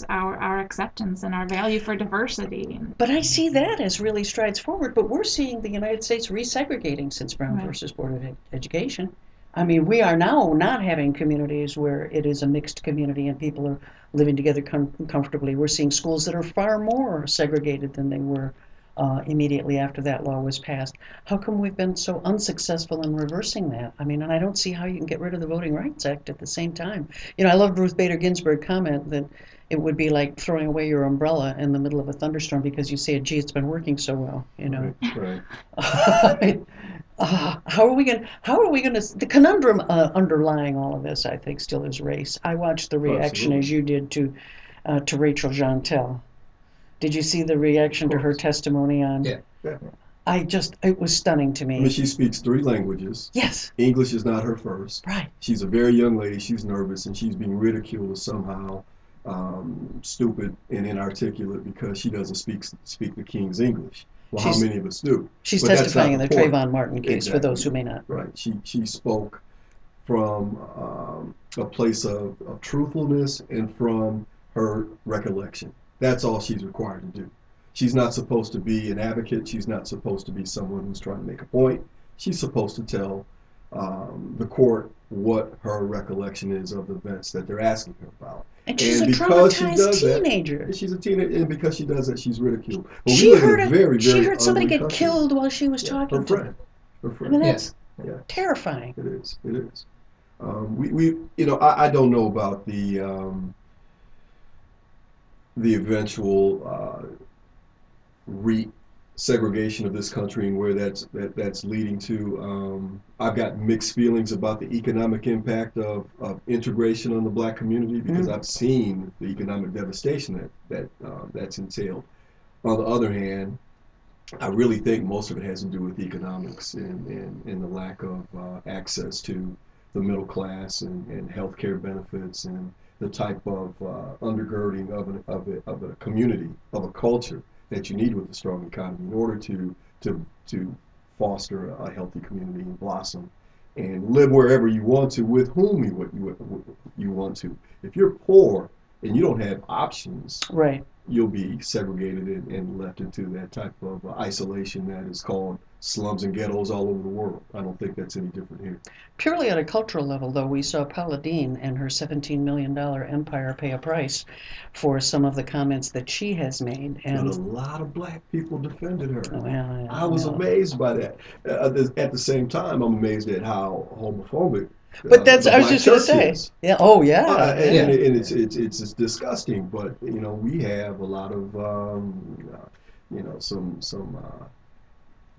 our acceptance and our value for diversity. But I see that as really strides forward. But we're seeing the United States resegregating since Brown versus Board of Education. I mean, we are now not having communities where it is a mixed community and people are living together comfortably. We're seeing schools that are far more segregated than they were immediately after that law was passed. How come we've been so unsuccessful in reversing that? I mean, and I don't see how you can get rid of the Voting Rights Act at the same time. I loved Ruth Bader Ginsburg's comment that it would be like throwing away your umbrella in the middle of a thunderstorm because you say, gee, it's been working so well, Right. How are we going to, the conundrum underlying all of this, I think, still is race. I watched the reaction, Absolutely. as you did, to Rachel Jeantel. Did you see the reaction to her testimony on? Yeah. It was stunning to me. I mean, she speaks 3 languages. Yes. English is not her first. Right. She's a very young lady. She's nervous, and she's being ridiculed as somehow stupid and inarticulate because she doesn't speak the King's English. Well, how many of us do? She's But that's testifying in not the point. Trayvon Martin case, for those who may not. Right. She spoke from a place of truthfulness and from her recollection. That's all she's required to do. She's not supposed to be an advocate. She's not supposed to be someone who's trying to make a point. She's supposed to tell the court what her recollection is of the events that they're asking her about. And she's a traumatized teenager. She's a teenager, and because she does that, she's ridiculed. Well, She heard somebody get killed while she was talking to her. Her I friend. mean, that's Yeah. terrifying. It is. It is. I don't know about the eventual segregation of this country and where that's leading to. I've got mixed feelings about the economic impact of integration on the black community because I've seen the economic devastation that's entailed. On the other hand, I really think most of it has to do with economics and the lack of access to the middle class and healthcare benefits and the type of undergirding of a community, of a culture that you need with a strong economy in order to foster a healthy community and blossom and live wherever you want to with whom you want to. If you're poor and you don't have options, Right. you'll be segregated and left into that type of isolation that is called slums and ghettos all over the world. I don't think that's any different here. Purely at a cultural level, though, we saw Paula Deen and her $17 million empire pay a price for some of the comments that she has made. But a And lot of black people defended her. well, I was amazed by that. At the same time, I'm amazed at how homophobic. but that's the I was black just going to church say. is. Yeah. Oh, yeah. And it's disgusting. But we have a lot of some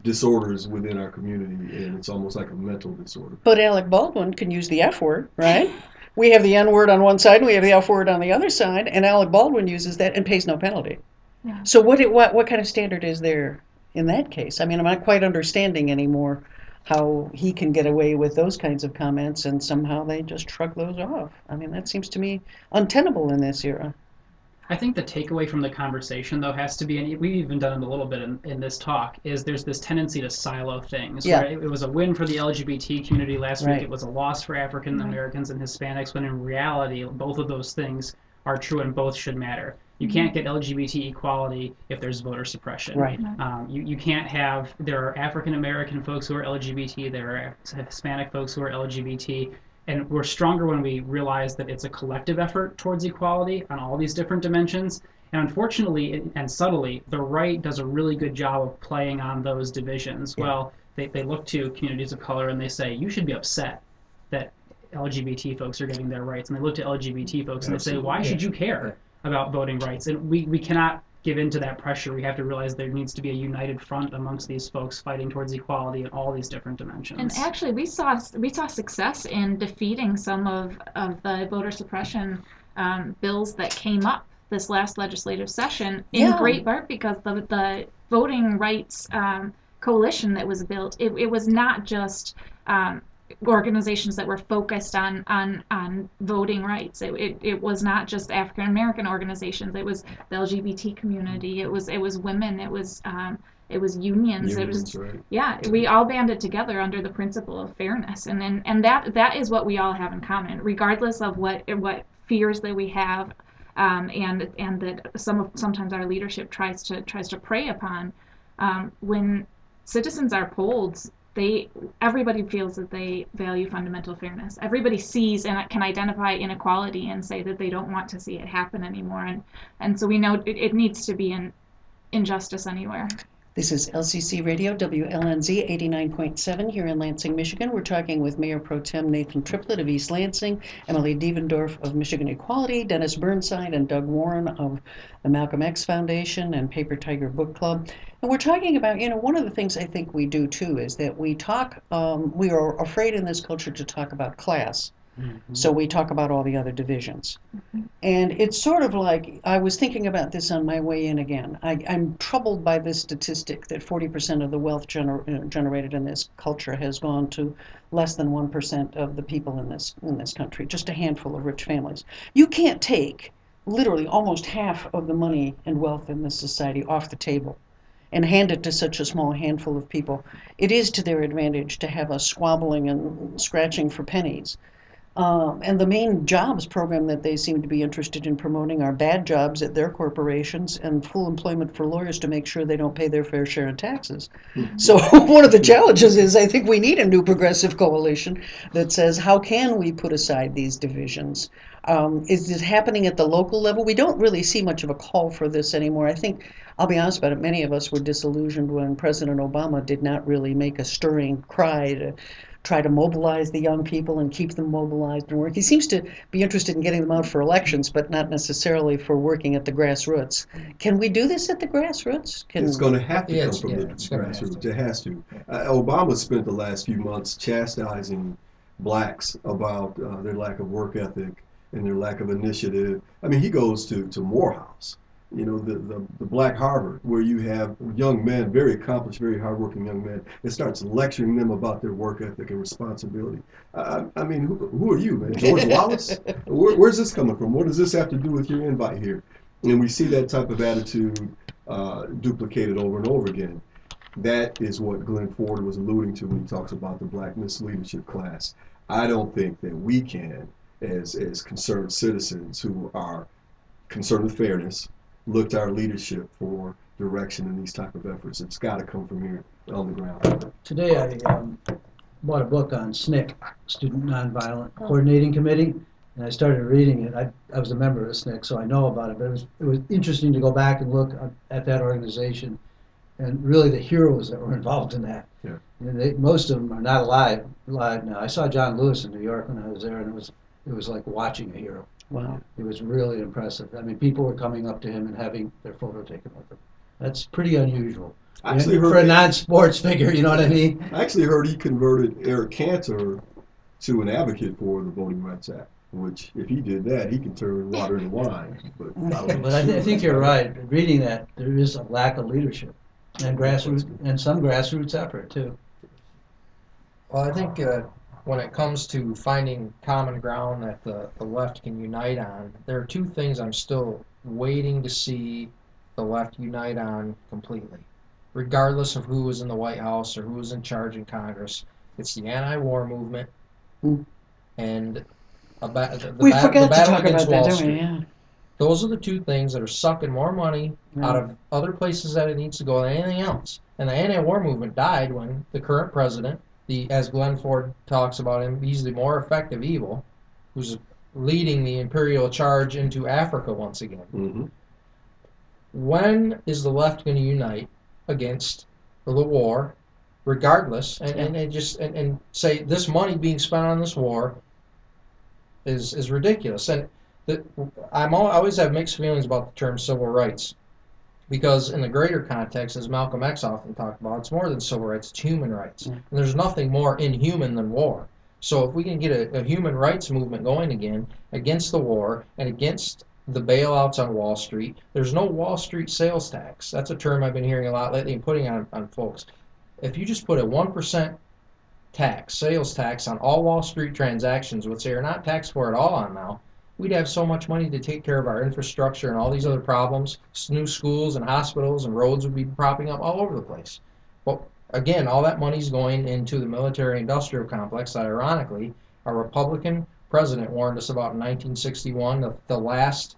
disorders within our community, and it's almost like a mental disorder. But Alec Baldwin can use the F word, right? We have the N word on one side and we have the F word on the other side, and Alec Baldwin uses that and pays no penalty. Yeah. So what kind of standard is there in that case? I mean, I'm not quite understanding anymore how he can get away with those kinds of comments and somehow they just shrug those off. I mean, that seems to me untenable in this era. I think the takeaway from the conversation, though, has to be, and we've even done it a little bit in this talk, is there's this tendency to silo things. Yeah. Where it was a win for the LGBT community last Right. week, it was a loss for African Americans and Hispanics, when in reality, both of those things are true and both should matter. You can't get LGBT equality if there's voter suppression. Right. You can't have, there are African American folks who are LGBT, there are Hispanic folks who are LGBT, and we're stronger when we realize that it's a collective effort towards equality on all these different dimensions. And unfortunately and subtly, the right does a really good job of playing on those divisions. Yeah. Well, they look to communities of color and they say, you should be upset that LGBT folks are getting their rights. And they look to LGBT folks and they say, why should you care about voting rights? And we cannot give in to that pressure. We have to realize there needs to be a united front amongst these folks fighting towards equality in all these different dimensions. And actually, we saw success in defeating some of the voter suppression bills that came up this last legislative session, in great part because the voting rights coalition that was built. It was not just organizations that were focused on voting rights. It was not just African American organizations. It was the LGBT community. It was women. It was unions. It was right. We all banded together under the principle of fairness, and that is what we all have in common, regardless of what fears that we have, and that sometimes our leadership tries to prey upon. When citizens are polled, everybody feels that they value fundamental fairness. Everybody sees and can identify inequality and say that they don't want to see it happen anymore. And so we know it needs to be an injustice anywhere. This is LCC Radio, WLNZ 89.7 here in Lansing, Michigan. We're talking with Mayor Pro Tem Nathan Triplett of East Lansing, Emily Dievendorf of Michigan Equality, Dennis Burnside and Doug Warren of the Malcolm X Foundation and Paper Tiger Book Club. And we're talking about, one of the things I think we do too is that we are afraid in this culture to talk about class. Mm-hmm. So we talk about all the other divisions. Mm-hmm. And it's sort of like, I was thinking about this on my way in again. I'm troubled by this statistic that 40% of the wealth generated in this culture has gone to less than 1% of the people in this country, just a handful of rich families. You can't take literally almost half of the money and wealth in this society off the table and hand it to such a small handful of people. It is to their advantage to have us squabbling and scratching for pennies. And the main jobs program that they seem to be interested in promoting are bad jobs at their corporations and full employment for lawyers to make sure they don't pay their fair share of taxes. Mm-hmm. So one of the challenges is I think we need a new progressive coalition that says, how can we put aside these divisions? Is it happening at the local level? We don't really see much of a call for this anymore. I think, I'll be honest about it, many of us were disillusioned when President Obama did not really make a stirring cry to try to mobilize the young people and keep them mobilized and work. He seems to be interested in getting them out for elections, but not necessarily for working at the grassroots. Can we do this at the grassroots? It's going to have to come from the grassroots. It has to. Obama spent the last few months chastising blacks about their lack of work ethic and their lack of initiative. I mean, he goes to Morehouse, the Black Harvard, where you have young men, very accomplished, very hardworking young men, and starts lecturing them about their work ethic and responsibility. I mean, who are you, man? George Wallace? Where's this coming from? What does this have to do with your invite here? And we see that type of attitude duplicated over and over again. That is what Glenn Ford was alluding to when he talks about the black misleadership class. I don't think that we can, as concerned citizens who are concerned with fairness, look to our leadership for direction in these type of efforts. It's got to come from here on the ground. Today I bought a book on SNCC, Student Nonviolent Coordinating Committee, and I started reading it. I was a member of SNCC, so I know about it, but it was interesting to go back and look at that organization and really the heroes that were involved in that. Yeah. And most of them are not alive now. I saw John Lewis in New York when I was there, and it was like watching a hero. Wow. It was really impressive. I mean, people were coming up to him and having their photo taken with them. That's pretty unusual. For a non-sports figure, you know what I mean? I actually heard he converted Eric Cantor to an advocate for the Voting Rights Act, which if he did that, he could turn water into wine. But I think you're right. Reading that, there is a lack of leadership and some grassroots effort, too. Well, I think when it comes to finding common ground that the left can unite on, there are two things I'm still waiting to see the left unite on completely, regardless of who was in the White House or who was in charge in Congress. It's the anti-war movement Mm. and We the forgot to battle talk against about that, Wall don't we? Street. Yeah. Those are the two things that are sucking more money out Yeah. of other places that it needs to go than anything else. And the anti-war movement died when the current president, as Glenn Ford talks about him, he's the more effective evil, who's leading the imperial charge into Africa once again. Mm-hmm. When is the left going to unite against the war, regardless, and say this money being spent on this war is ridiculous? And I always have mixed feelings about the term civil rights, because in the greater context, as Malcolm X often talked about, it's more than civil rights, it's human rights. Yeah. And there's nothing more inhuman than war. So if we can get a human rights movement going again against the war and against the bailouts on Wall Street, there's no Wall Street sales tax. That's a term I've been hearing a lot lately and putting on folks. If you just put a 1% tax, sales tax on all Wall Street transactions, which they are not taxed for at all on now, we'd have so much money to take care of our infrastructure and all these other problems. New schools and hospitals and roads would be popping up all over the place. But again, all that money's going into the military-industrial complex that, ironically, a Republican president warned us about in 1961, the last,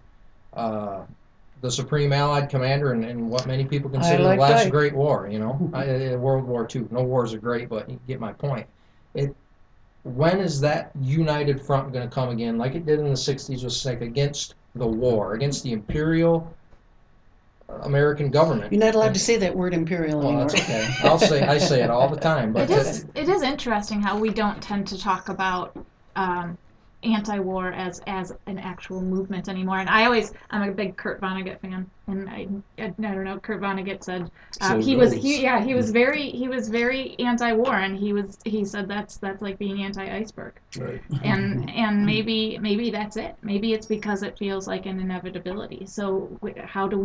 the Supreme Allied Commander in what many people consider the last Ike. Great War, World War II. No wars are great, but you get my point. When is that united front going to come again, like it did in the 60s with SNCC, against the war, against the imperial American government? You're not allowed to say that word imperial Well, anymore. that's okay. I say it all the time. But It is interesting how we don't tend to talk about anti-war as an actual movement anymore. And I'm a big Kurt Vonnegut fan, and I don't know. Kurt Vonnegut said he was very anti-war, and he said that's like being anti-iceberg. Right. And maybe that's it. Maybe it's because it feels like an inevitability. So how do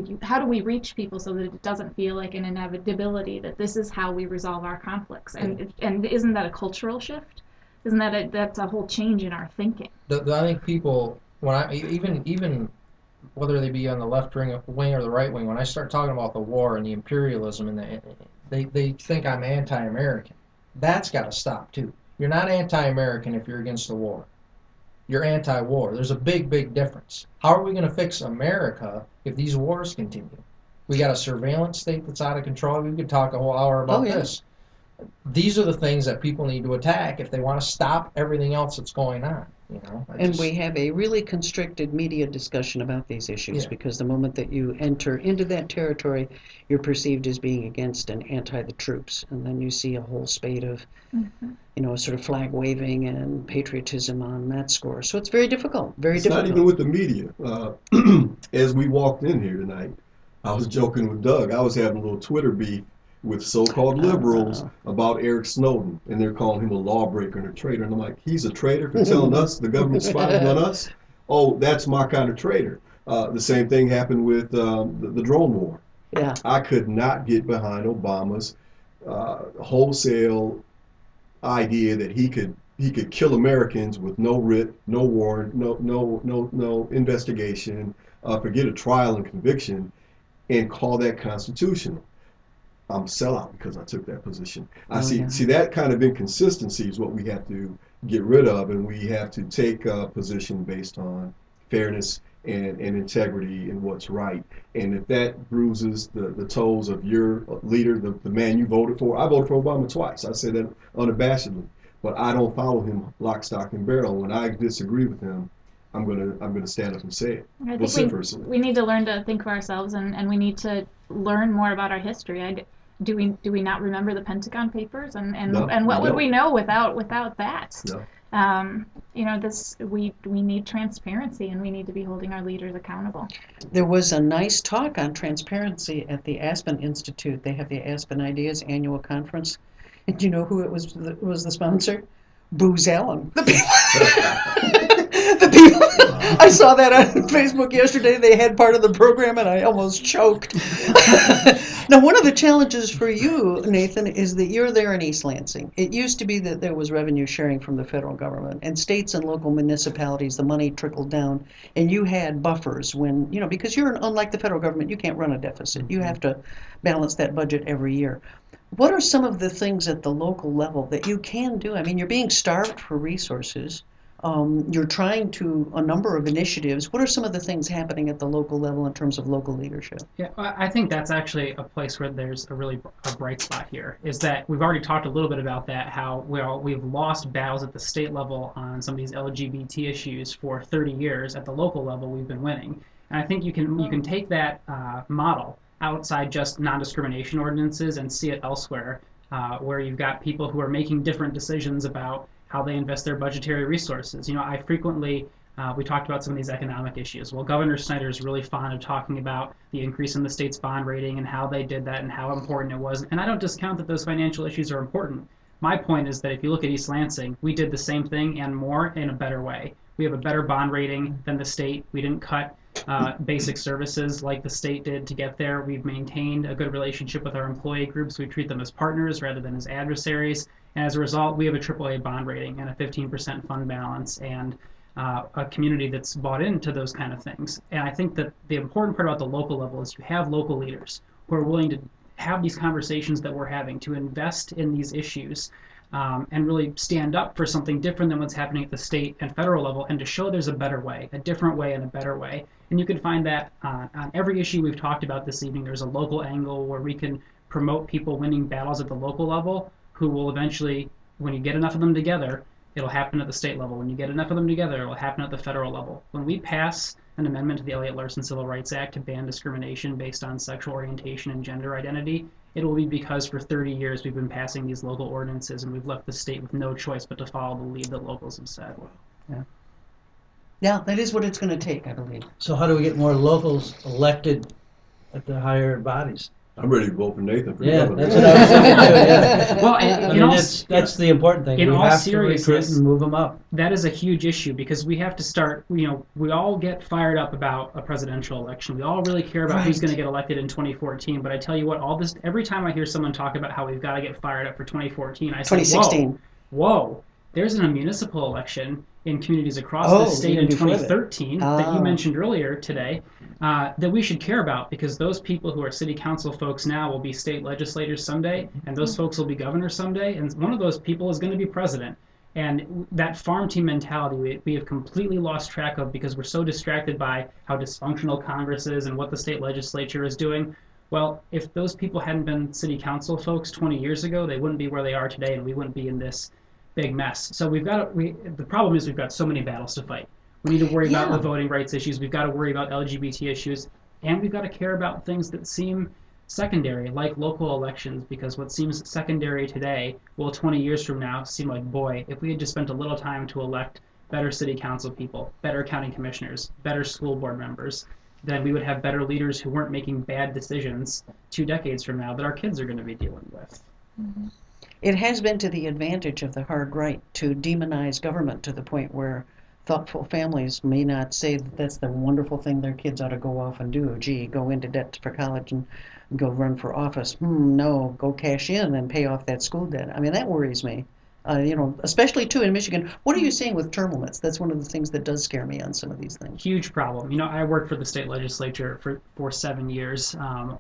we reach people so that it doesn't feel like an inevitability, that this is how we resolve our conflicts? And isn't that a cultural shift? Isn't that's a whole change in our thinking? I think people, even whether they be on the left wing or the right wing, when I start talking about the war and the imperialism, and they think I'm anti-American. That's got to stop too. You're not anti-American if you're against the war. You're anti-war. There's a big difference. How are we going to fix America if these wars continue? We got a surveillance state that's out of control. We could talk a whole hour about this. These are the things that people need to attack if they want to stop everything else that's going on. We have a really constricted media discussion about these issues, because the moment that you enter into that territory, you're perceived as being against and anti the troops, and then you see a whole spate of, sort of flag waving and patriotism on that score. So it's very difficult. It's not even with the media. As we walked in here tonight, I was joking with Doug. I was having a little Twitter beef with so-called liberals about Eric Snowden, and they're calling him a lawbreaker and a traitor. And I'm like, he's a traitor for telling us the government's spying on us? Oh, that's my kind of traitor. The same thing happened with the drone war. Yeah. I could not get behind Obama's wholesale idea that he could kill Americans with no writ, no warrant, no investigation, forget a trial and conviction, and call that constitutional. I'm a sellout because I took that position. See that kind of inconsistency is what we have to get rid of, and we have to take a position based on fairness and integrity and what's right. And if that bruises the toes of your leader, the man you voted for, I voted for Obama twice. I say that unabashedly, but I don't follow him lock, stock, and barrel. When I disagree with him, I'm gonna stand up and say it. I think we need to learn to think for ourselves, and we need to learn more about our history. Do we not remember the Pentagon Papers and what would we know without that? No. We need transparency, and we need to be holding our leaders accountable. There was a nice talk on transparency at the Aspen Institute. They have the Aspen Ideas annual conference. And do you know who it was the sponsor? Booz Allen. The people I saw that on Facebook yesterday. They had part of the program, and I almost choked. Now, one of the challenges for you, Nathan, is that you're there in East Lansing. It used to be that there was revenue sharing from the federal government, and states and local municipalities, the money trickled down, and you had buffers when, because you're unlike the federal government, you can't run a deficit. You have to balance that budget every year. What are some of the things at the local level that you can do? I mean, you're being starved for resources. You're trying to a number of initiatives. What are some of the things happening at the local level in terms of local leadership? Yeah, I think that's actually a place where there's a bright spot here, is that we've already talked a little bit about that, how we've lost battles at the state level on some of these LGBT issues for 30 years. At the local level, we've been winning. And I think you can take that model outside just non-discrimination ordinances and see it elsewhere, where you've got people who are making different decisions about how they invest their budgetary resources. I frequently, we talked about some of these economic issues. Well, Governor Snyder is really fond of talking about the increase in the state's bond rating and how they did that and how important it was. And I don't discount that those financial issues are important. My point is that if you look at East Lansing, we did the same thing and more in a better way. We have a better bond rating than the state. We didn't cut basic services like the state did to get there. We've maintained a good relationship with our employee groups. We treat them as partners rather than as adversaries. And as a result, we have a AAA bond rating and a 15% fund balance and a community that's bought into those kind of things. And I think that the important part about the local level is you have local leaders who are willing to have these conversations that we're having, to invest in these issues, and really stand up for something different than what's happening at the state and federal level, and to show there's a better way, a different way and a better way. And you can find that on every issue we've talked about this evening. There's a local angle where we can promote people winning battles at the local level who will eventually, when you get enough of them together, it'll happen at the state level. When you get enough of them together, it'll happen at the federal level. When we pass an amendment to the Elliott Larson Civil Rights Act to ban discrimination based on sexual orientation and gender identity, it will be because for 30 years we've been passing these local ordinances and we've left the state with no choice but to follow the lead that locals have said. Yeah, that is what it's going to take, I believe. So how do we get more locals elected at the higher bodies? I'm ready to vote for Nathan for Yeah, governor. that's what I was thinking too, yeah. Well, I mean, that's the important thing. in We all have to recruit seriousness, and move them up. that is a huge issue because we have to start, we all get fired up about a presidential election. We all really care about who's going to get elected in 2014. But I tell you what, every time I hear someone talk about how we've got to get fired up for 2014, I say, 2016. Whoa, there's a municipal election in communities across Oh, the state even in before that. 2013 that you Oh. mentioned earlier today, that we should care about, because those people who are city council folks now will be state legislators someday, and those folks will be governors someday, and one of those people is going to be president. And that farm team mentality we have completely lost track of because we're so distracted by how dysfunctional Congress is and what the state legislature is doing. Well, if those people hadn't been city council folks 20 years ago, they wouldn't be where they are today, and we wouldn't be in this big mess. So the problem is we've got so many battles to fight. We need to worry about the voting rights issues. We've got to worry about LGBT issues, and we've got to care about things that seem secondary, like local elections, because what seems secondary today will 20 years from now seem like, boy, if we had just spent a little time to elect better city council people, better county commissioners, better school board members, then we would have better leaders who weren't making bad decisions 2 decades from now that our kids are going to be dealing with. Mm-hmm. It has been to the advantage of the hard right to demonize government to the point where thoughtful families may not say that that's the wonderful thing their kids ought to go off and do. Gee, go into debt for college and go run for office. No, go cash in and pay off that school debt. I mean, that worries me. Especially too in Michigan. What are you seeing with term limits? That's one of the things that does scare me on some of these things. Huge problem. I worked for the state legislature for 7 years,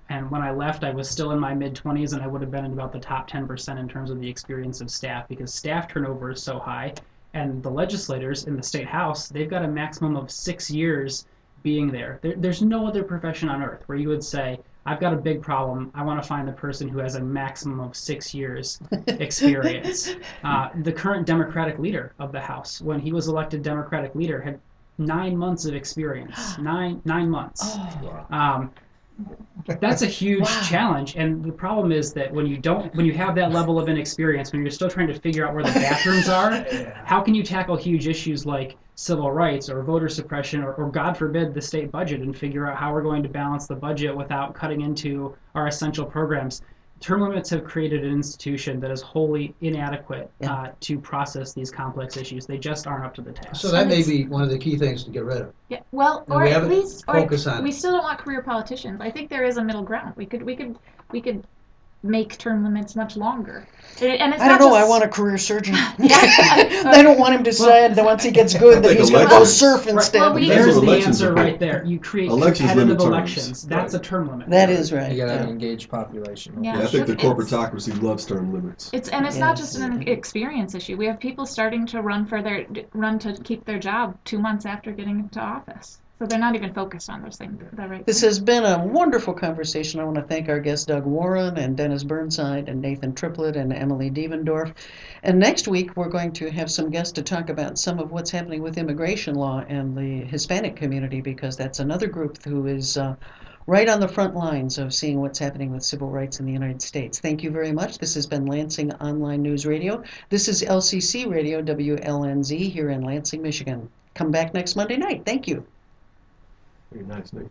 and when I left, I was still in my mid-20s, and I would have been in about the top 10% in terms of the experience of staff, because staff turnover is so high, and the legislators in the state house, they've got a maximum of 6 years being there. There's no other profession on earth where you would say, I've got a big problem. I want to find the person who has a maximum of 6 years experience. The current Democratic leader of the House, when he was elected Democratic leader, had 9 months of experience. Nine months. That's a huge challenge. And the problem is that when you have that level of inexperience, when you're still trying to figure out where the bathrooms are, how can you tackle huge issues like civil rights or voter suppression or God forbid the state budget and figure out how we're going to balance the budget without cutting into our essential programs? term limits have created an institution that is wholly inadequate Yeah. to process these complex issues. They just aren't up to the task. So that And may it's- be one of the key things to get rid of. Yeah, well, And or we at haven't least, or focused on we it. still don't want career politicians. I think there is a middle ground. We could make term limits much longer. And it's I don't not know. I just- want a career surgeon. Yeah. I don't want him to decide that once he gets good that think he's going to go elections- surf Right, instead. well, we- That's There's what the elections answer are for. right there. You create Elections competitive limit terms. elections. That's Right. a term limit. That is right. You gotta have yeah. an engaged population. Yeah. Yeah, I think the It's- corporatocracy loves term limits. It's not Yes. just an experience issue. We have people starting to run to keep their job 2 months after getting into office. So they're not even focused on those things. The right This thing. has been a wonderful conversation. I want to thank our guests Doug Warren and Dennis Burnside and Nathan Triplett and Emily Dievendorf. And next week we're going to have some guests to talk about some of what's happening with immigration law and the Hispanic community, because that's another group who is right on the front lines of seeing what's happening with civil rights in the United States. Thank you very much. This has been Lansing Online News Radio. This is LCC Radio WLNZ here in Lansing, Michigan. Come back next Monday night. Thank you. Very nice, Nate.